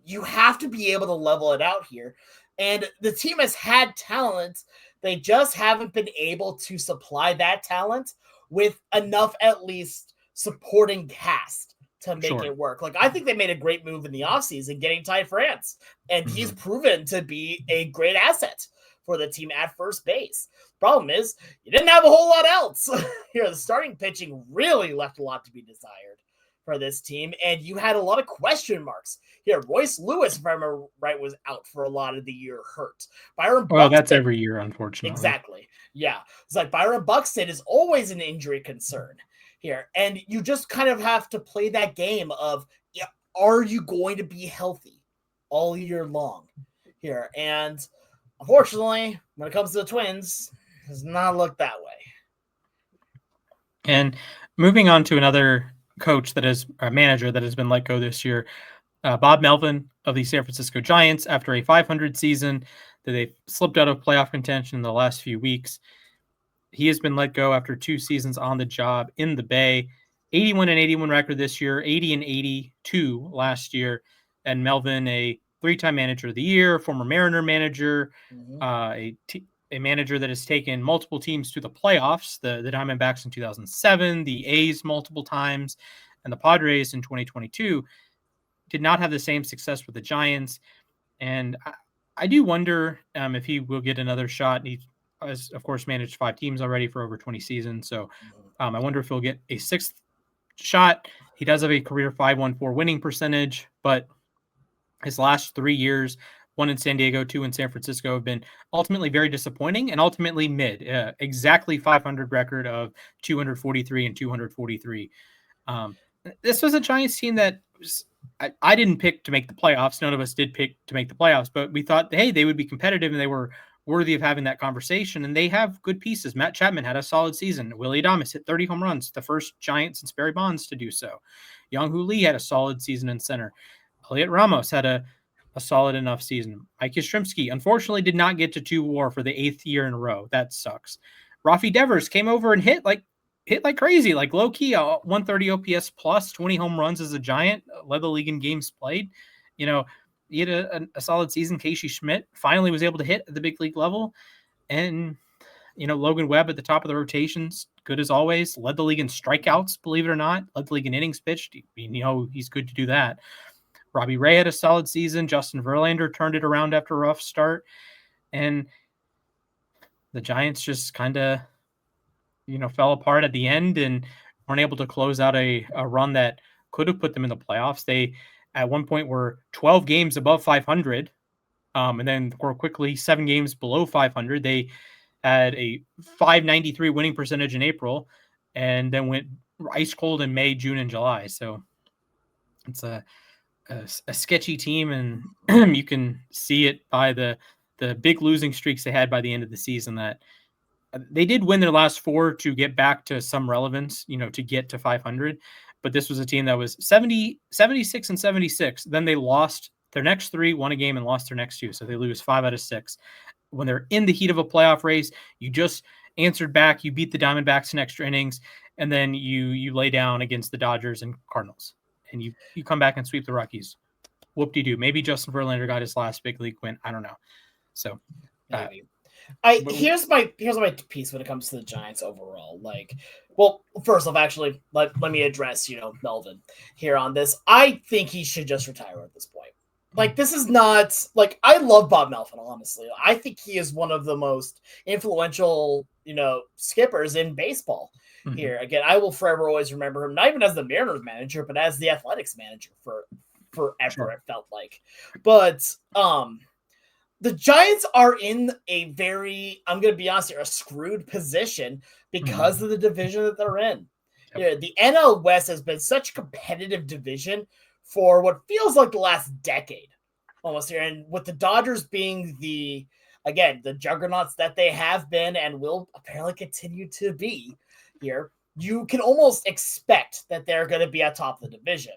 You have to be able to level it out here. And the team has had talent. They just haven't been able to supply that talent with enough, at least, supporting cast to make it work. Like, I think they made a great move in the offseason getting Ty France. And he's proven to be a great asset for the team at first base. Problem is, you didn't have a whole lot else. Here, the starting pitching really left a lot to be desired for this team, and you had a lot of question marks. Here, Royce Lewis, if I remember right, was out for a lot of the year hurt. Byron Buxton, that's every year, unfortunately. Exactly. Yeah. It's like Byron Buxton is always an injury concern here, and you just kind of have to play that game of, are you going to be healthy all year long here? And unfortunately, when it comes to the Twins, it does not look that way. And moving on to another coach that is a manager that has been let go this year, Bob Melvin of the San Francisco Giants, after a 500 season that they slipped out of playoff contention in the last few weeks. He has been let go after 2 seasons on the job in the Bay. 81-81 record this year, 80-82 last year. And Melvin, a 3-time manager of the year, former Mariner manager, a manager that has taken multiple teams to the playoffs, the Diamondbacks in 2007, the A's multiple times, and the Padres in 2022, did not have the same success with the Giants. And I do wonder if he will get another shot. He has, of course, managed 5 teams already for over 20 seasons. So I wonder if he'll get a 6th shot. He does have a career .514 winning percentage, but his last 3 years, 1 in San Diego, 2 in San Francisco, have been ultimately very disappointing and ultimately mid. Exactly 500 record of 243 and 243. This was a Giants team that I didn't pick to make the playoffs. None of us did pick to make the playoffs, but we thought, hey, they would be competitive and they were worthy of having that conversation. And they have good pieces. Matt Chapman had a solid season. Willie Adames hit 30 home runs, the first Giant since Barry Bonds to do so. Young-Hoo Lee had a solid season in center. Elliot Ramos had a solid enough season. Mike Yastrzemski, unfortunately, did not get to 2 WAR for the 8th year in a row. That sucks. Rafi Devers came over and hit like crazy, like low key, 130 OPS plus, 20 home runs as a Giant, led the league in games played. He had a solid season. Casey Schmidt finally was able to hit at the big league level. And Logan Webb at the top of the rotations, good as always. Led the league in strikeouts, believe it or not. Led the league in innings pitched. He's good to do that. Robbie Ray had a solid season. Justin Verlander turned it around after a rough start. And the Giants just kind of, fell apart at the end and weren't able to close out a run that could have put them in the playoffs. They, at one point, were 12 games above 500. And then were quickly 7 games below 500. They had a 593 winning percentage in April and then went ice cold in May, June, and July. So it's a sketchy team, and you can see it by the big losing streaks they had by the end of the season, that they did win their last 4 to get back to some relevance, to get to 500. But this was a team that was 70, 76, and 76. Then they lost their next 3, won a game, and lost their next 2. So they lose 5 out of 6. When they're in the heat of a playoff race, you just answered back. You beat the Diamondbacks in extra innings, and then you lay down against the Dodgers and Cardinals. And you come back and sweep the Rockies. Whoop-de-doo. Maybe Justin Verlander got his last big league win. I don't know. So maybe. Here's my piece when it comes to the Giants overall. First off, actually, let me address, Melvin here on this. I think he should just retire at this point. This is not I love Bob Melvin, honestly. I think he is one of the most influential, skippers in baseball. Mm-hmm. Here again, I will forever always remember him, not even as the Mariners manager, but as the Athletics manager for forever. Sure. It felt like, but the Giants are in a very, I'm going to be honest here, a screwed position because of the division that they're in. Yep. The NL West has been such a competitive division for what feels like the last decade almost here. And with the Dodgers being the juggernauts that they have been and will apparently continue to be here, you can almost expect that they're going to be at top of the division.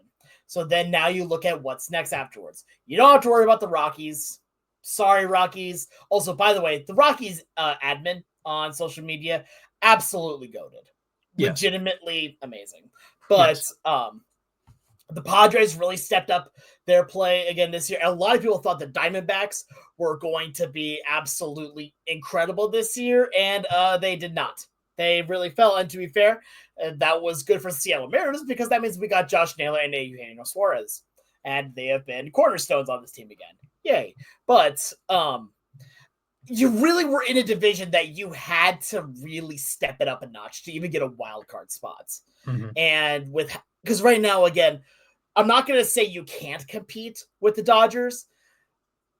So then now you look at what's next afterwards. You don't have to worry about the Rockies. Sorry, Rockies. Also, by the way, the Rockies admin on social media, absolutely goated. Yes. Legitimately amazing. But the Padres really stepped up their play again this year. A lot of people thought the Diamondbacks were going to be absolutely incredible this year, and they did not. They really fell. And to be fair, that was good for the Seattle Mariners because that means we got Josh Naylor and Eugenio Suarez. And they have been cornerstones on this team again. Yay. But you really were in a division that you had to really step it up a notch to even get a wild card spot. Mm-hmm. And because right now, again, I'm not going to say you can't compete with the Dodgers.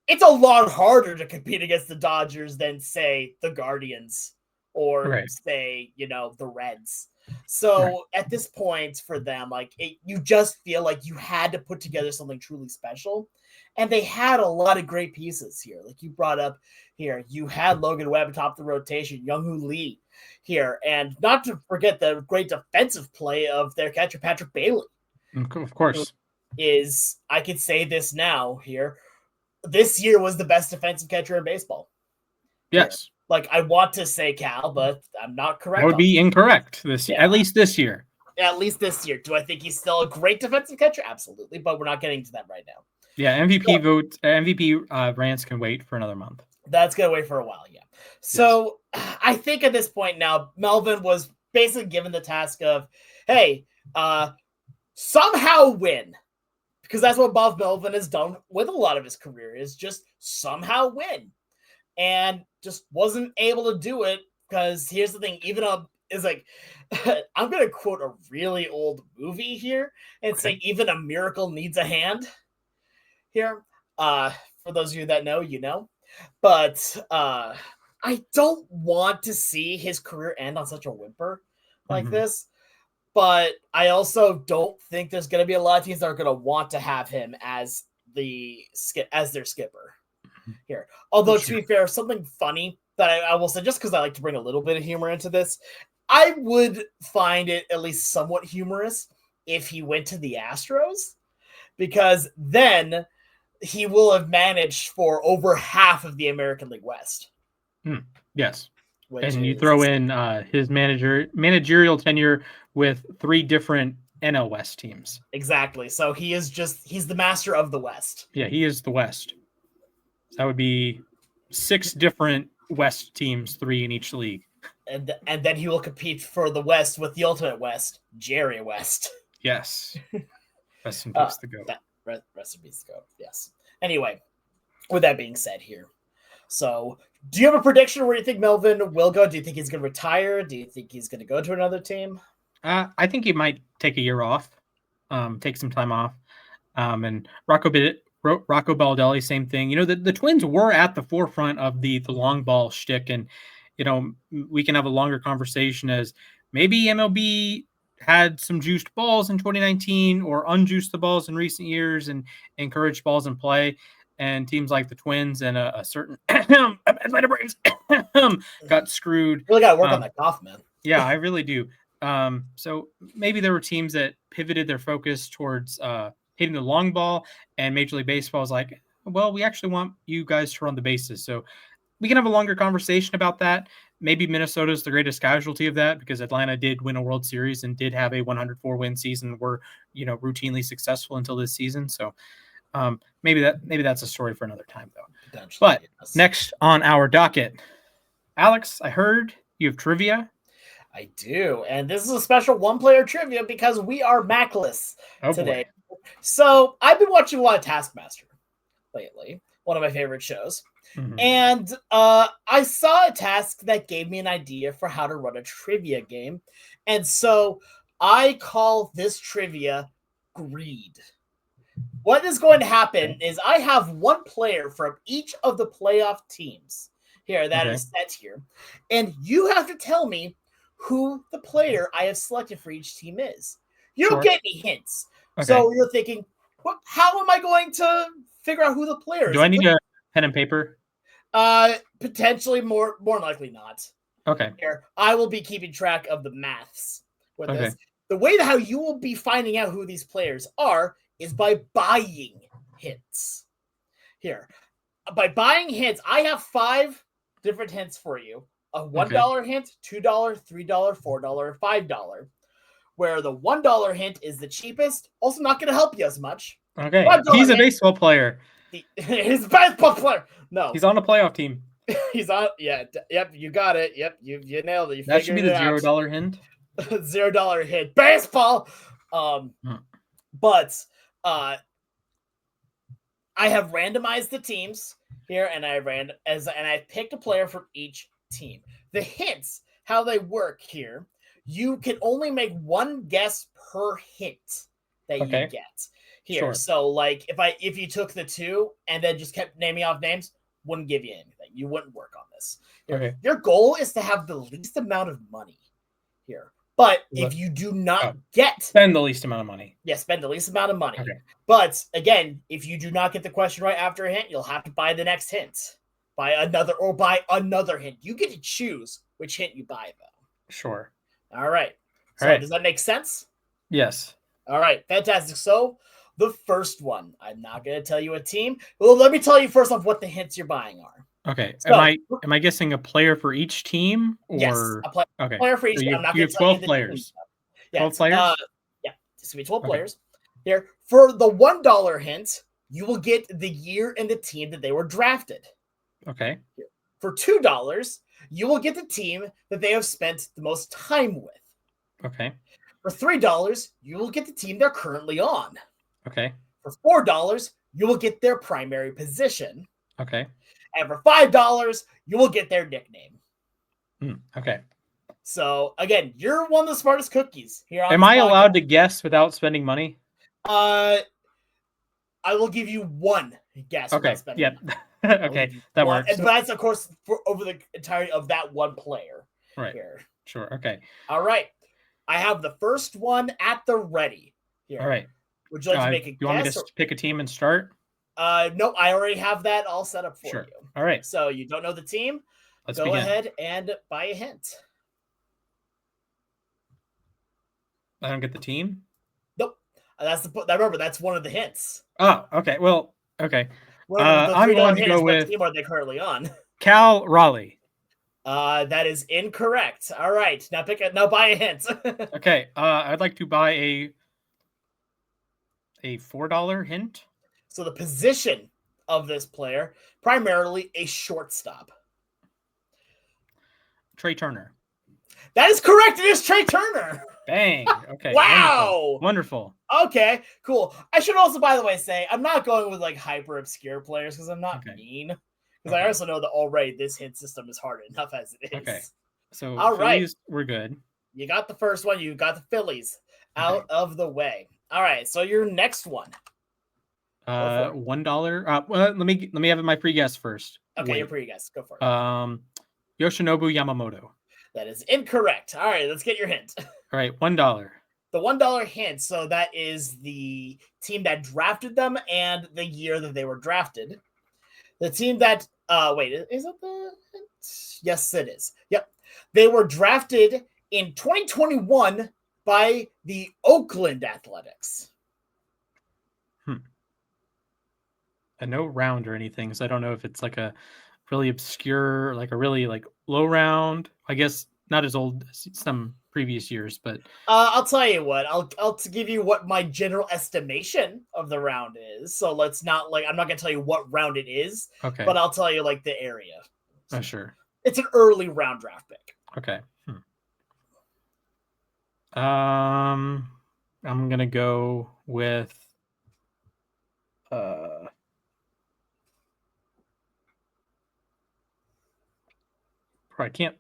It's a lot harder to compete against the Dodgers than, say, the Guardians or say, the Reds. So at this point for them, you just feel like you had to put together something truly special. And they had a lot of great pieces here. Like you brought up here, you had Logan Webb atop the rotation, Young-Hoo Lee here. And not to forget the great defensive play of their catcher, Patrick Bailey. Of course. I could say this now here. This year was the best defensive catcher in baseball. Yes. I want to say Cal, but I'm not correct. That would be incorrect this year, at least this year. At least this year. Do I think he's still a great defensive catcher? Absolutely, but we're not getting to that right now. Yeah, MVP rants can wait for another month. That's going to wait for a while, yeah. So I think at this point now, Melvin was basically given the task of, hey, somehow win. Because that's what Bob Melvin has done with a lot of his career, is just somehow win. And just wasn't able to do it because here's the thing, I'm going to quote a really old movie here and say even a miracle needs a hand here. For those of you that know, you know. But I don't want to see his career end on such a whimper like this. But I also don't think there's going to be a lot of teams that are going to want to have him as their skipper here. Although, to be fair, something funny that I will say, just because I like to bring a little bit of humor into this, I would find it at least somewhat humorous if he went to the Astros, because then he will have managed for over half of the American League West. Yes. And you throw in his managerial tenure with 3 different NL West teams. Exactly. So he's the master of the West. Yeah, he is the West. That would be 6 different West teams, 3 in each league. And then he will compete for the West with the ultimate West, Jerry West. Yes. Rest in peace, the GOAT. Rest in peace, the GOAT. Yes. Anyway, with that being said here. So, do you have a prediction where you think Melvin will go? Do you think he's going to retire? Do you think he's going to go to another team? I think he might take a year off, take some time off. And Rocco Baldelli, same thing. You know, the Twins were at the forefront of the long ball shtick, and you know, we can have a longer conversation as maybe MLB had some juiced balls in 2019 or unjuiced the balls in recent years and encouraged balls in play. And teams like the Twins and a certain Atlanta Braves got screwed. Really got to work on that cough, man. Yeah, I really do. So maybe there were teams that pivoted their focus towards hitting the long ball, and Major League Baseball is like, well, we actually want you guys to run the bases. So we can have a longer conversation about that. Maybe Minnesota is the greatest casualty of that because Atlanta did win a World Series and did have a 104-win season. Were, you know, routinely successful until this season. So maybe that's a story for another time, though. But yes. Next on our docket, Alex, I heard you have trivia. I do, and this is a special one-player trivia because we are Macless today. Boy. So I've been watching a lot of Taskmaster lately, one of my favorite shows. Mm-hmm. And I saw a task that gave me an idea for how to run a trivia game. And so I call this trivia Greed. What is going to happen is I have one player from each of the playoff teams here that is set here. And you have to tell me who the player I have selected for each team is. You don't get any hints. Okay. So you're thinking, how am I going to figure out who the player is? Do I need a pen and paper? Potentially, more likely not. Okay. Here, I will be keeping track of the maths with this. The way that how you will be finding out who these players are is by buying hints. Here, by buying hints, I have 5 different hints for you. A $1 hint, $2, $3, $4, and $5. Where the $1 hint is the cheapest, also not going to help you as much. Okay, he's a baseball player. He's a baseball player. No, he's on a playoff team. He's on. Yeah. Yep. You got it. Yep. You nailed it. That should be the $0 hint. $0 hint. Baseball. But I have randomized the teams here, and I picked a player from each team. The hints, how they work here. You can only make one guess per hint that you get here. Sure. So, like, if you took the 2 and then just kept naming off names, wouldn't give you anything. You wouldn't work on this. Your goal is to have the least amount of money here. But if you do not spend the least amount of money. Yeah, spend the least amount of money. Okay. But again, if you do not get the question right after a hint, you'll have to buy the next hint. Buy another hint. You get to choose which hint you buy, though. Sure. All right. So does that make sense? Yes. All right. Fantastic. So the first one, I'm not going to tell you a team. Well, let me tell you first off what the hints you're buying are. Okay. So, am I guessing a player for each team? Or... Yes. Player for each team. I'm not you have 12 players. 12 players? Yeah. It's going to be 12 players. Here. For the $1 hint, you will get the year and the team that they were drafted. Okay. For $2, you will get the team that they have spent the most time with. Okay. For $3, you will get the team they're currently on. Okay. For $4, you will get their primary position. Okay. And for $5, you will get their nickname. Okay. So, again, you're one of the smartest cookies here. Am I allowed to guess without spending money? I will give you one guess. Okay. Yep. Okay. That works. And that's, of course, for over the entirety of that one player. Right. Here. Sure. Okay. All right. I have the first one at the ready here. All right. Would you like to make a guess? You want me to pick a team and start? No, I already have that all set up for you. All right. So you don't know the team? Let's go begin. ahead and buy a hint. I don't get the team? Nope. Remember, that's one of the hints. Oh, okay. Well, okay. I'm going to go with... What team are they currently on? Cal Raleigh. That is incorrect. All right. Now buy a hint. Okay. I'd like to buy a $4 hint. So the position of this player, primarily a shortstop. Trey Turner. That is correct. It is Trey Turner. Bang. Okay. Wow. Wonderful. Okay, cool. I should also, by the way, say I'm not going with like hyper obscure players because I'm not mean. Because I also know that already this hint system is hard enough as it is. Okay. So all Phillies, right, we're good. You got the first one. You got the Phillies out of the way. All right. So your next one. $1. Well, let me have my pre-guess first. Okay, your pre-guess. Go for it. Yoshinobu Yamamoto. That is incorrect. All right, let's get your hint. All right, $1. The $1 hint. So that is the team that drafted them and the year that they were drafted. The team that wait, is it the hint? Yes, it is. Yep. They were drafted in 2021 by the Oakland Athletics. And no round or anything, so I don't know if it's like a really obscure, like a really like low round. I guess not as old as some previous years, but I'll tell you what. I'll give you what my general estimation of the round is. So let's not like I'm not gonna tell you what round it is. Okay. But I'll tell you like the area. Oh, sure. It's an early round draft pick. Okay. I'm gonna go with I can't.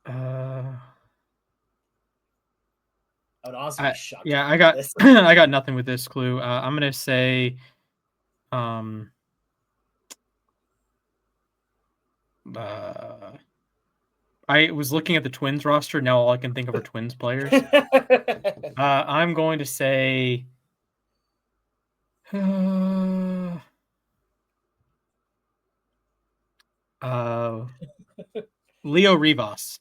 I would honestly be shocked. Yeah, I got I got nothing with this clue. I'm gonna say, I was looking at the Twins roster. Now all I can think of are Twins players. I'm going to say, Leo Rivas.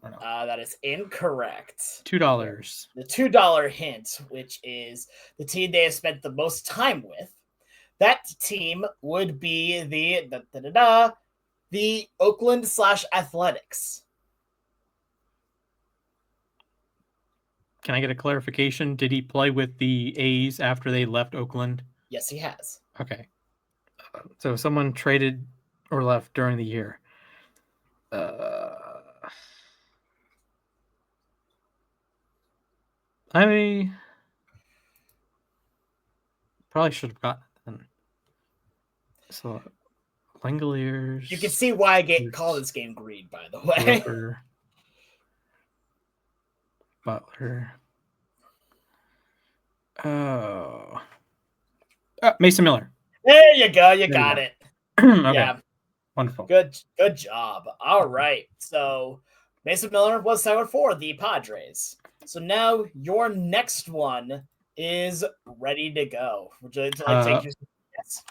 That is incorrect. $2. The $2 hint, which is the team they have spent the most time with. That team would be the Oakland/Athletics. Can I get a clarification? Did he play with the A's after they left Oakland? Yes, he has. Okay. So someone traded or left during the year. I probably should have gotten. So, Langoliers. You can see why I call this game greed, by the way. Butler. Mason Miller. There you go. You got it. Okay. Yeah. Wonderful. Good job. All right. So Mason Miller was signed for the Padres. So now your next one is ready to go. Would you like to take your guess?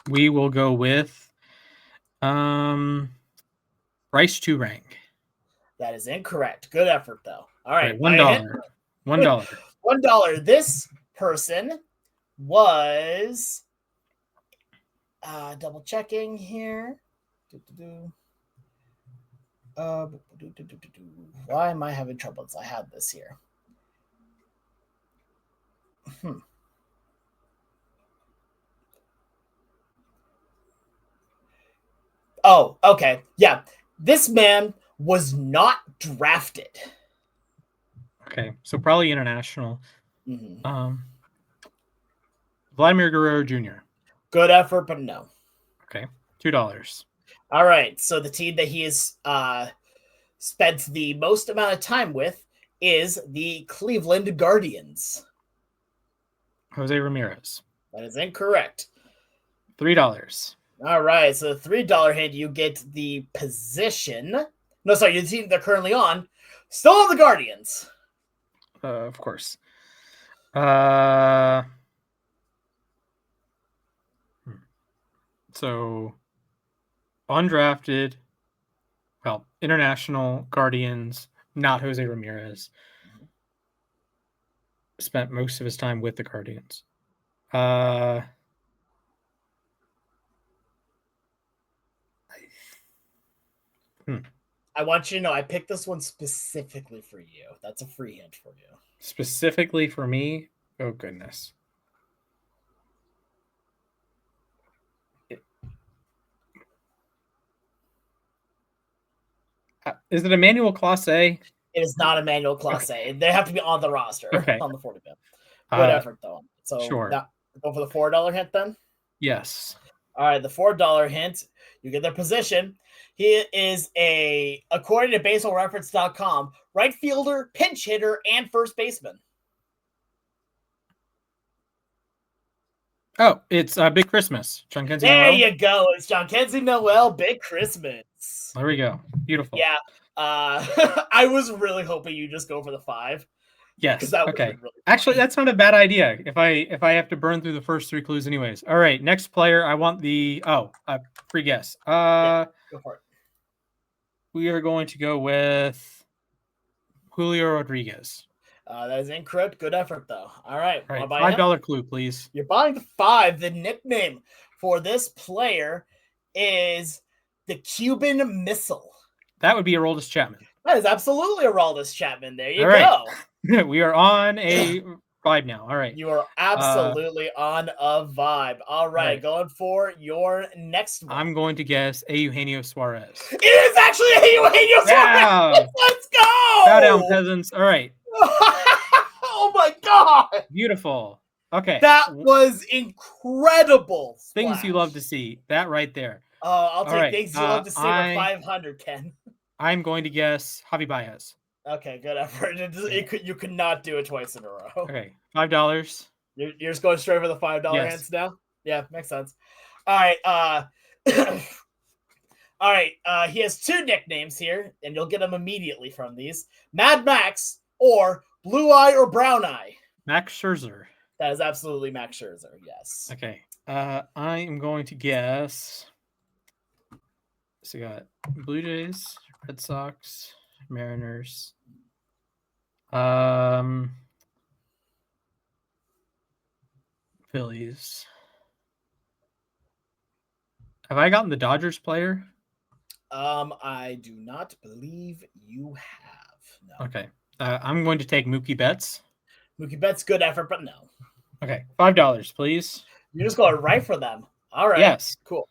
We will go with Bryce Turang. That is incorrect. Good effort, though. All right. $1. $1. $1. This person was double checking here. Why am I having troubles? I had this here. Oh, okay. Yeah. This man was not drafted. Okay. So probably international. Mm-hmm. Vladimir Guerrero Jr. Good effort, but no. Okay. $2. All right. So the team that he has spent the most amount of time with is the Cleveland Guardians. Jose Ramirez. That is incorrect. $3. All right. So the $3 hit, you get the position. No, sorry, the team they're currently on. Still on the Guardians. Of course. So undrafted, well, international Guardians, not Jose Ramirez. Spent most of his time with the Guardians. I want you to know I picked this one specifically for you. That's a free hint for you. Specifically for me? Oh, goodness. Is it Emmanuel Clase? It is not Emmanuel Clase. They have to be on the roster on the 40 man. Good effort though. So sure. Go for the $4 hint then. Yes. All right, the $4 hint. You get their position. He is according to baseballreference.com, right fielder, pinch hitter, and first baseman. Oh, it's Big Christmas. John Kenzie There Noel. you go. It's John Kenzie Noel, Big Christmas. There we go. Beautiful. Yeah. I was really hoping you just go for the 5. Yes. That okay. Really actually, that's not a bad idea. If I have to burn through the first 3 clues, anyways. All right. Next player. I want the free guess. go for it. We are going to go with Julio Rodriguez. That is incorrect. Good effort though. All right. $5 clue, please. You're buying the 5. The nickname for this player is the Cuban Missile. That would be Aroldis Chapman. That is absolutely Aroldis Chapman. There you go. We are on a vibe now. All right. You are absolutely on a vibe. All right. Going for your next one. I'm going to guess Eugenio Suarez. It is actually Eugenio Suarez. Let's go. Bow down, peasants. All right. Oh my God. Beautiful. Okay. That was incredible. Things you love to see. That right there. I'll take things you love to see for 500, Ken. I'm going to guess Javi Baez. Okay, good effort. You could not do it twice in a row. Okay, $5. You're just going straight for the $5 hands now? Yeah, makes sense. All right. All right. He has 2 nicknames here, and you'll get them immediately from these: Mad Max or Blue Eye or Brown Eye. Max Scherzer. That is absolutely Max Scherzer. Yes. Okay. I am going to guess. So we got Blue Jays, Red Sox, Mariners. Phillies. Have I gotten the Dodgers player? I do not believe you have. No. Okay. I'm going to take Mookie Betts. Mookie Betts, good effort, but no. Okay. $5, please. You're just going right for them. All right. Yes. Cool.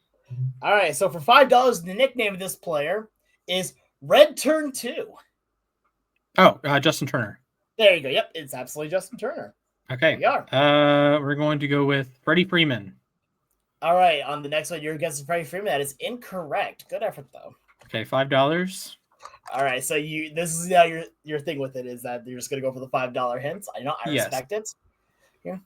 All right. So for $5, the nickname of this player is Red Turn 2. Oh, Justin Turner. There you go. Yep. It's absolutely Justin Turner. Okay. We are. We're going to go with Freddie Freeman. All right. On the next one, you're guessing Freddie Freeman. That is incorrect. Good effort, though. Okay. $5. All right. So this is now your thing with it is that you're just going to go for the $5 hints. I know. I respect it. Yeah.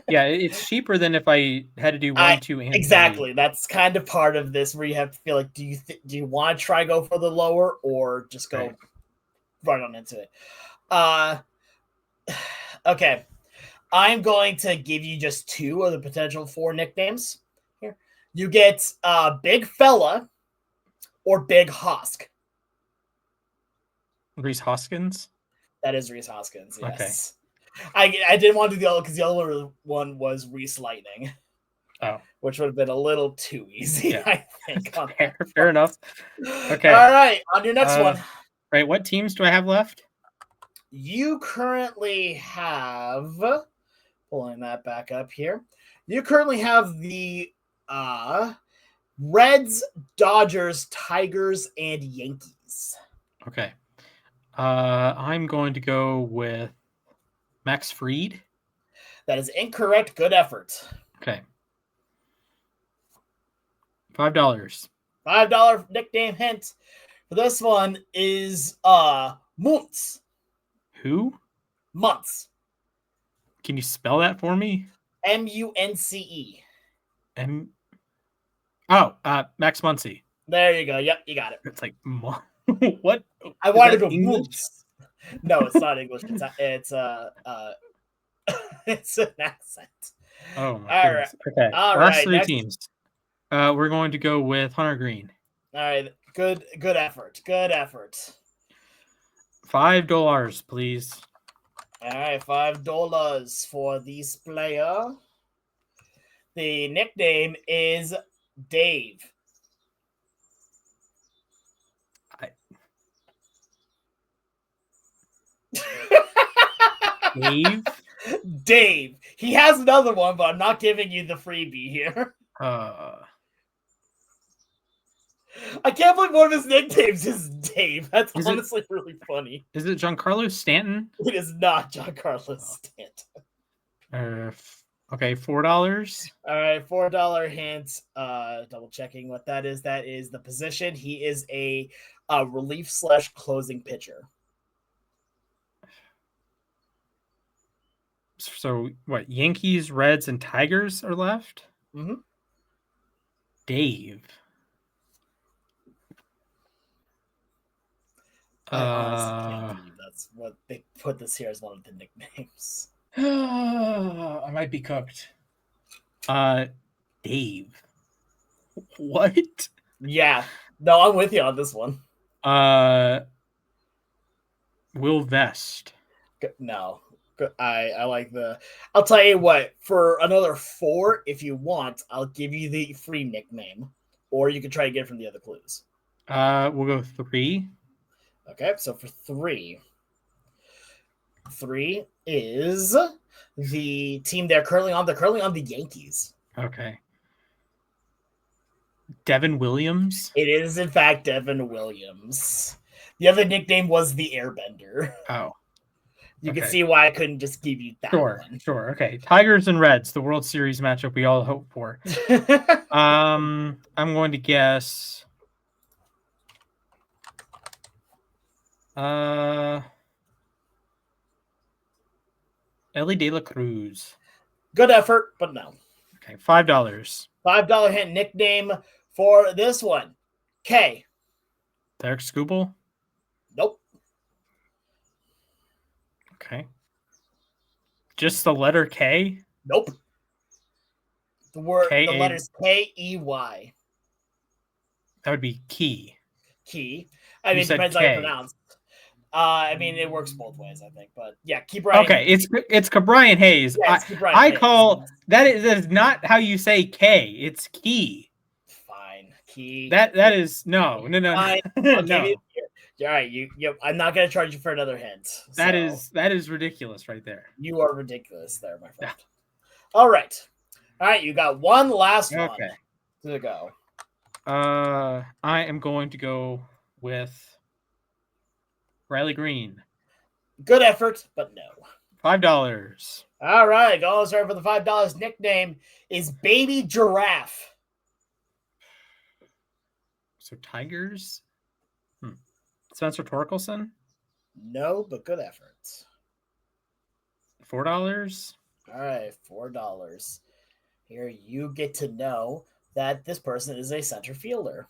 Yeah, it's cheaper than if I had to do 1, 2, and exactly. 3. That's kind of part of this where you have to feel like, do you want to try go for the lower or just go right on into it? Okay. I'm going to give you just 2 of the potential 4 nicknames here. You get Big Fella or Big Hosk. Rhys Hoskins? That is Rhys Hoskins, yes. Okay. I didn't want to do the other because the other one was Rhys Lightning. Oh. Which would have been a little too easy, I think. Fair enough. Okay. All right, on your next one. Right, what teams do I have left? You currently have, pulling that back up here, you currently have the Reds, Dodgers, Tigers, and Yankees. Okay. I'm going to go with Max Fried. That is incorrect. Good effort. Okay. $5. $5 nickname hint for this one is Muntz. Who? Muntz. Can you spell that for me? Munce. Max Muncy. There you go. Yep, you got it. It's like what? I wanted to go Muntz. No, it's not English. It's it's an accent. Oh my goodness. Right. Okay. Last 3 teams. We're going to go with Hunter Green. All right. Good effort. Good effort. $5, please. All right, $5 for this player. The nickname is Dave. Dave? Dave. He has another one, but I'm not giving you the freebie here. I can't believe one of his nicknames is Dave. That's honestly really funny. Is it Giancarlo Stanton? It is not Giancarlo Stanton. Okay, $4. All right, $4 hint. Double checking what that is. That is the position. He is a relief / closing pitcher. So what? Yankees, Reds, and Tigers are left. Mm-hmm. Dave. I honestly can't believe that's what they put this here as one of the nicknames. I might be cooked. Dave. What? Yeah. No, I'm with you on this one. Will Vest. No. I like the... I'll tell you what. For another 4, if you want, I'll give you the free nickname. Or you can try to get it from the other clues. We'll go 3. Okay, so for 3 is the team they're currently on. They're currently on the Yankees. Okay. Devin Williams? It is, in fact, Devin Williams. The other nickname was the Airbender. Oh. You can see why I couldn't just give you that one. Sure. Okay. Tigers and Reds, the World Series matchup we all hope for. I'm going to guess... Ellie De La Cruz. Good effort, but no. Okay, $5. $5 hint nickname for this one. K. Derek Skubal? Nope. Okay. Just the letter K? Nope. The letters K-E-Y. That would be key. Key. I mean, it depends how you pronounce. I mean, it works both ways, I think. But yeah, keep Brian. Okay, Hayes. it's Brian Hayes. Yeah, I call that is not how you say K. It's key. Fine, key. That is no. Fine. No. All right, I'm not gonna charge you for another hint. That is ridiculous, right there. You are ridiculous, there, my friend. All right, you got one last one to go. I am going to go with Riley Green. Good effort, but no. $5. All right, going for the $5 nickname is Baby Giraffe. So Tigers? Spencer Torkelson? No, but good effort. $4? All right, $4. Here you get to know that this person is a center fielder.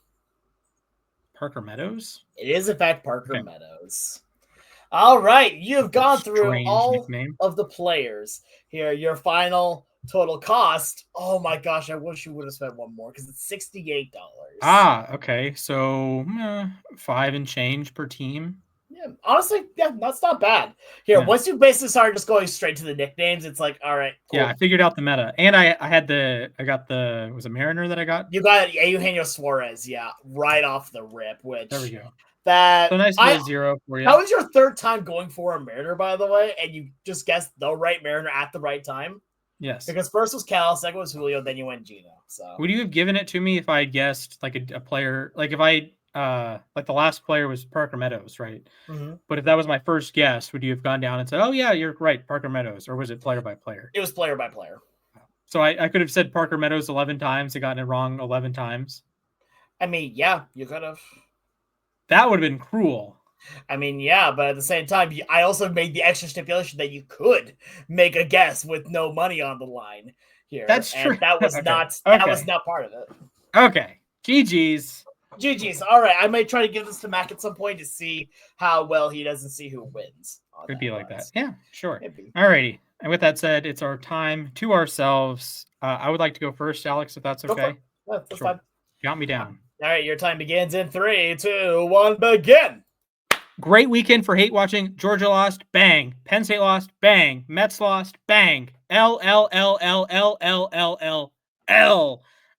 Parker Meadows? It is, in fact, Parker Meadows. All right, you've gone through all of the players. Here, your final total cost. Oh my gosh, I wish you would have spent one more because it's $68. Okay. So 5 and change per team. Yeah, honestly, that's not bad. Here, once you basically started just going straight to the nicknames, it's like, all right, cool. Yeah, I figured out the meta, and I got the was it Mariner that I got? You got Eugenio Suarez, right off the rip. Which there we go. That so nice to get 0 for you. That was your 3rd time going for a Mariner, by the way, and you just guessed the right Mariner at the right time. Yes, because first was Cal, second was Julio, then you went Gino. So would you have given it to me if I guessed like a player, like if I like the last player was Parker Meadows, right? Mm-hmm. But if that was my first guess, would you have gone down and said, "Oh yeah, you're right, Parker Meadows," or was it player by player? It was player by player. So I could have said Parker Meadows 11 times and gotten it wrong 11 times. I mean, yeah, you could have. That would have been cruel. I mean, yeah, but at the same time, I also made the extra stipulation that you could make a guess with no money on the line here. That's true. And that was that was not part of it. Okay. GG's. All right. I might try to give this to Mac at some point to see how well he doesn't see who wins. Could be like that. Yeah, sure. All righty. And with that said, it's our time to ourselves. I would like to go first, Alex, if that's okay. That's fine. Count me down. All right. Your time begins in 3, 2, 1, begin. Great weekend for hate watching. Georgia lost, bang. Penn State lost, bang. Mets lost, bang. L.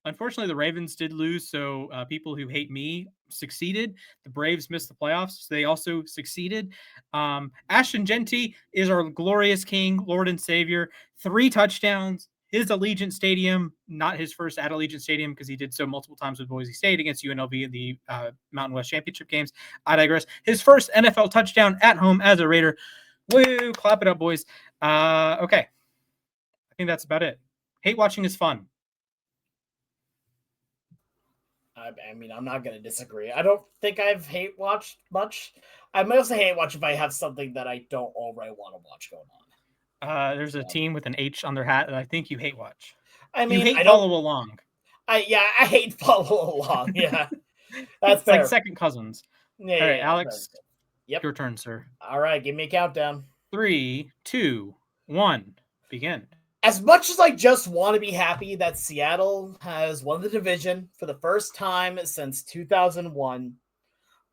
Unfortunately, the Ravens did lose, so people who hate me succeeded. The Braves missed the playoffs, so they also succeeded. Ashton Genty is our glorious king, Lord and Savior. 3 touchdowns, his Allegiant Stadium, not his first at Allegiant Stadium because he did so multiple times with Boise State against UNLV in the Mountain West Championship games. I digress. His first NFL touchdown at home as a Raider. Woo! Clap it up, boys. Okay. I think that's about it. Hate watching is fun. I mean, I'm not going to disagree. I don't think I've hate watched much. I mostly hate watch if I have something that I don't already want to watch going on. There's a team with an H on their hat that I think you hate watch. I mean, you hate follow along. I hate follow along. Yeah, that's like second cousins. Yeah, all right, Alex. Yep. Your turn, sir. All right, give me a countdown. 3, 2, 1, begin. As much as I just want to be happy that Seattle has won the division for the first time since 2001,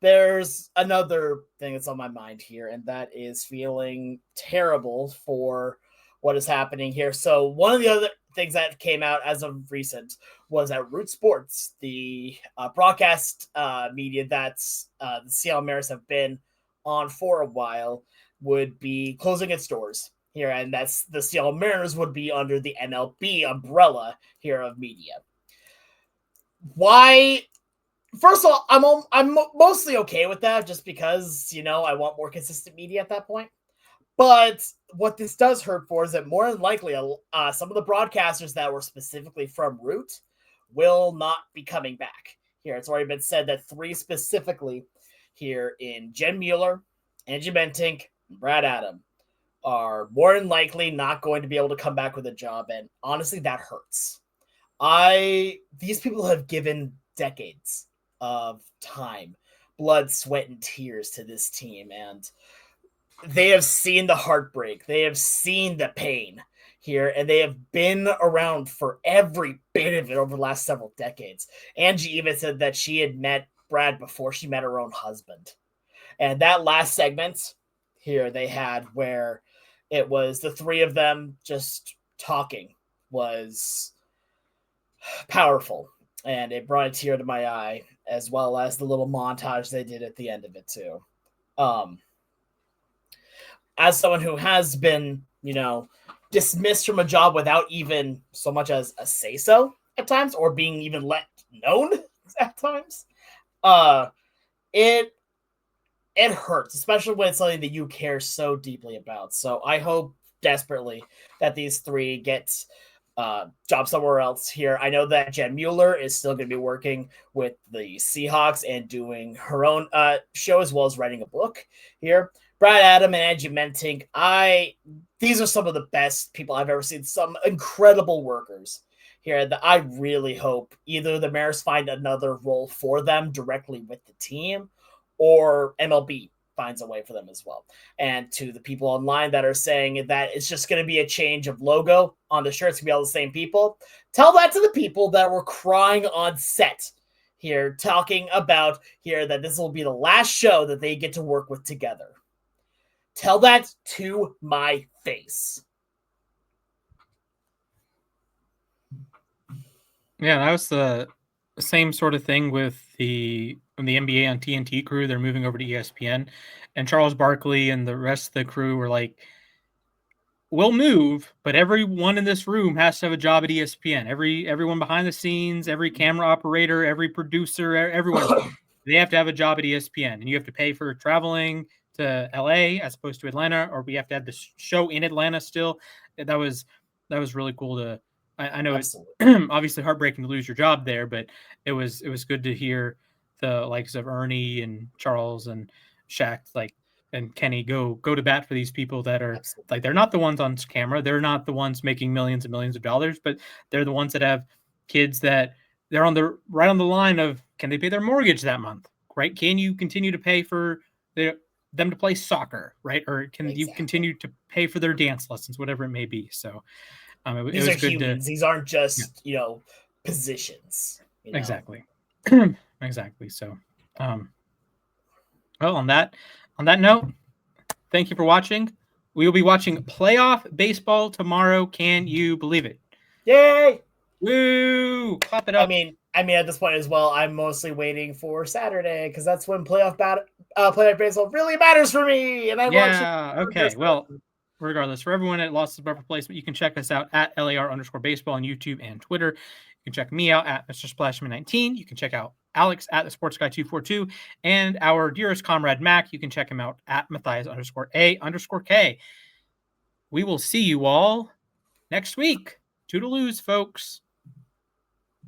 there's another thing that's on my mind here, and that is feeling terrible for what is happening here. So one of the other things that came out as of recent was that Root Sports, the broadcast media that the Seattle Mariners have been on for a while, would be closing its doors here, and that's the Seattle Mariners would be under the MLB umbrella here of media. Why? First of all, I'm mostly okay with that, just because, you know, I want more consistent media at that point. But what this does hurt for is that more than likely some of the broadcasters that were specifically from Root will not be coming back here. It's already been said that 3 specifically here in Jen Mueller, Angie Mentink, and Brad Adam are more than likely not going to be able to come back with a job. And honestly, that hurts. These people have given decades of time, blood, sweat, and tears to this team. And they have seen the heartbreak. They have seen the pain here, and they have been around for every bit of it over the last several decades. Angie even said that she had met Brad before she met her own husband. And that last segment here they had where it was the 3 of them just talking was powerful. And it brought a tear to my eye, as well as the little montage they did at the end of it too. As someone who has been, you know, dismissed from a job without even so much as a say-so at times, or being even let known at times, it hurts, especially when it's something that you care so deeply about. So I hope desperately that these 3 get job somewhere else here. I know that Jen Mueller is still going to be working with the Seahawks and doing her own show, as well as writing a book here. Brad Adam and Angie Mentink, these are some of the best people I've ever seen. Some incredible workers here that I really hope either the Mariners find another role for them directly with the team, or MLB finds a way for them as well. And to the people online that are saying that it's just going to be a change of logo on the shirts, going to be all the same people, tell that to the people that were crying on set here, talking about here that this will be the last show that they get to work with together. Tell that to my face. Yeah, that was the same sort of thing with the NBA on TNT crew. They're moving over to ESPN, and Charles Barkley and the rest of the crew were like, we'll move, but everyone in this room has to have a job at ESPN. Everyone behind the scenes, every camera operator, every producer, everyone, they have to have a job at ESPN, and you have to pay for traveling to LA as opposed to Atlanta, or we have to have the show in Atlanta still. That was really cool to. I know Absolutely. It's obviously heartbreaking to lose your job there, but it was good to hear the likes of Ernie and Charles and Shaq and Kenny go to bat for these people that are Absolutely. Like, they're not the ones on camera, they're not the ones making millions and millions of dollars, but they're the ones that have kids that they're right on the line of, can they pay their mortgage that month, right? Can you continue to pay for them to play soccer, right? Or can you continue to pay for their dance lessons, whatever it may be? So these are humans. These aren't just, positions. Exactly. Exactly. So, well, on that note, thank you for watching. We will be watching playoff baseball tomorrow. Can you believe it? Yay! Woo! Clap it up. I mean, at this point as well, I'm mostly waiting for Saturday because that's when playoff baseball really matters for me. And I okay. Well, regardless, for everyone at Losses Above Replacement, you can check us out at LAR_baseball on YouTube and Twitter. You can check me out at Mr. Splashman19. You can check out Alex at the Sports Guy 242, and our dearest comrade Mac. You can check him out at Mathias_A_K. We will see you all next week. Toodaloos, folks.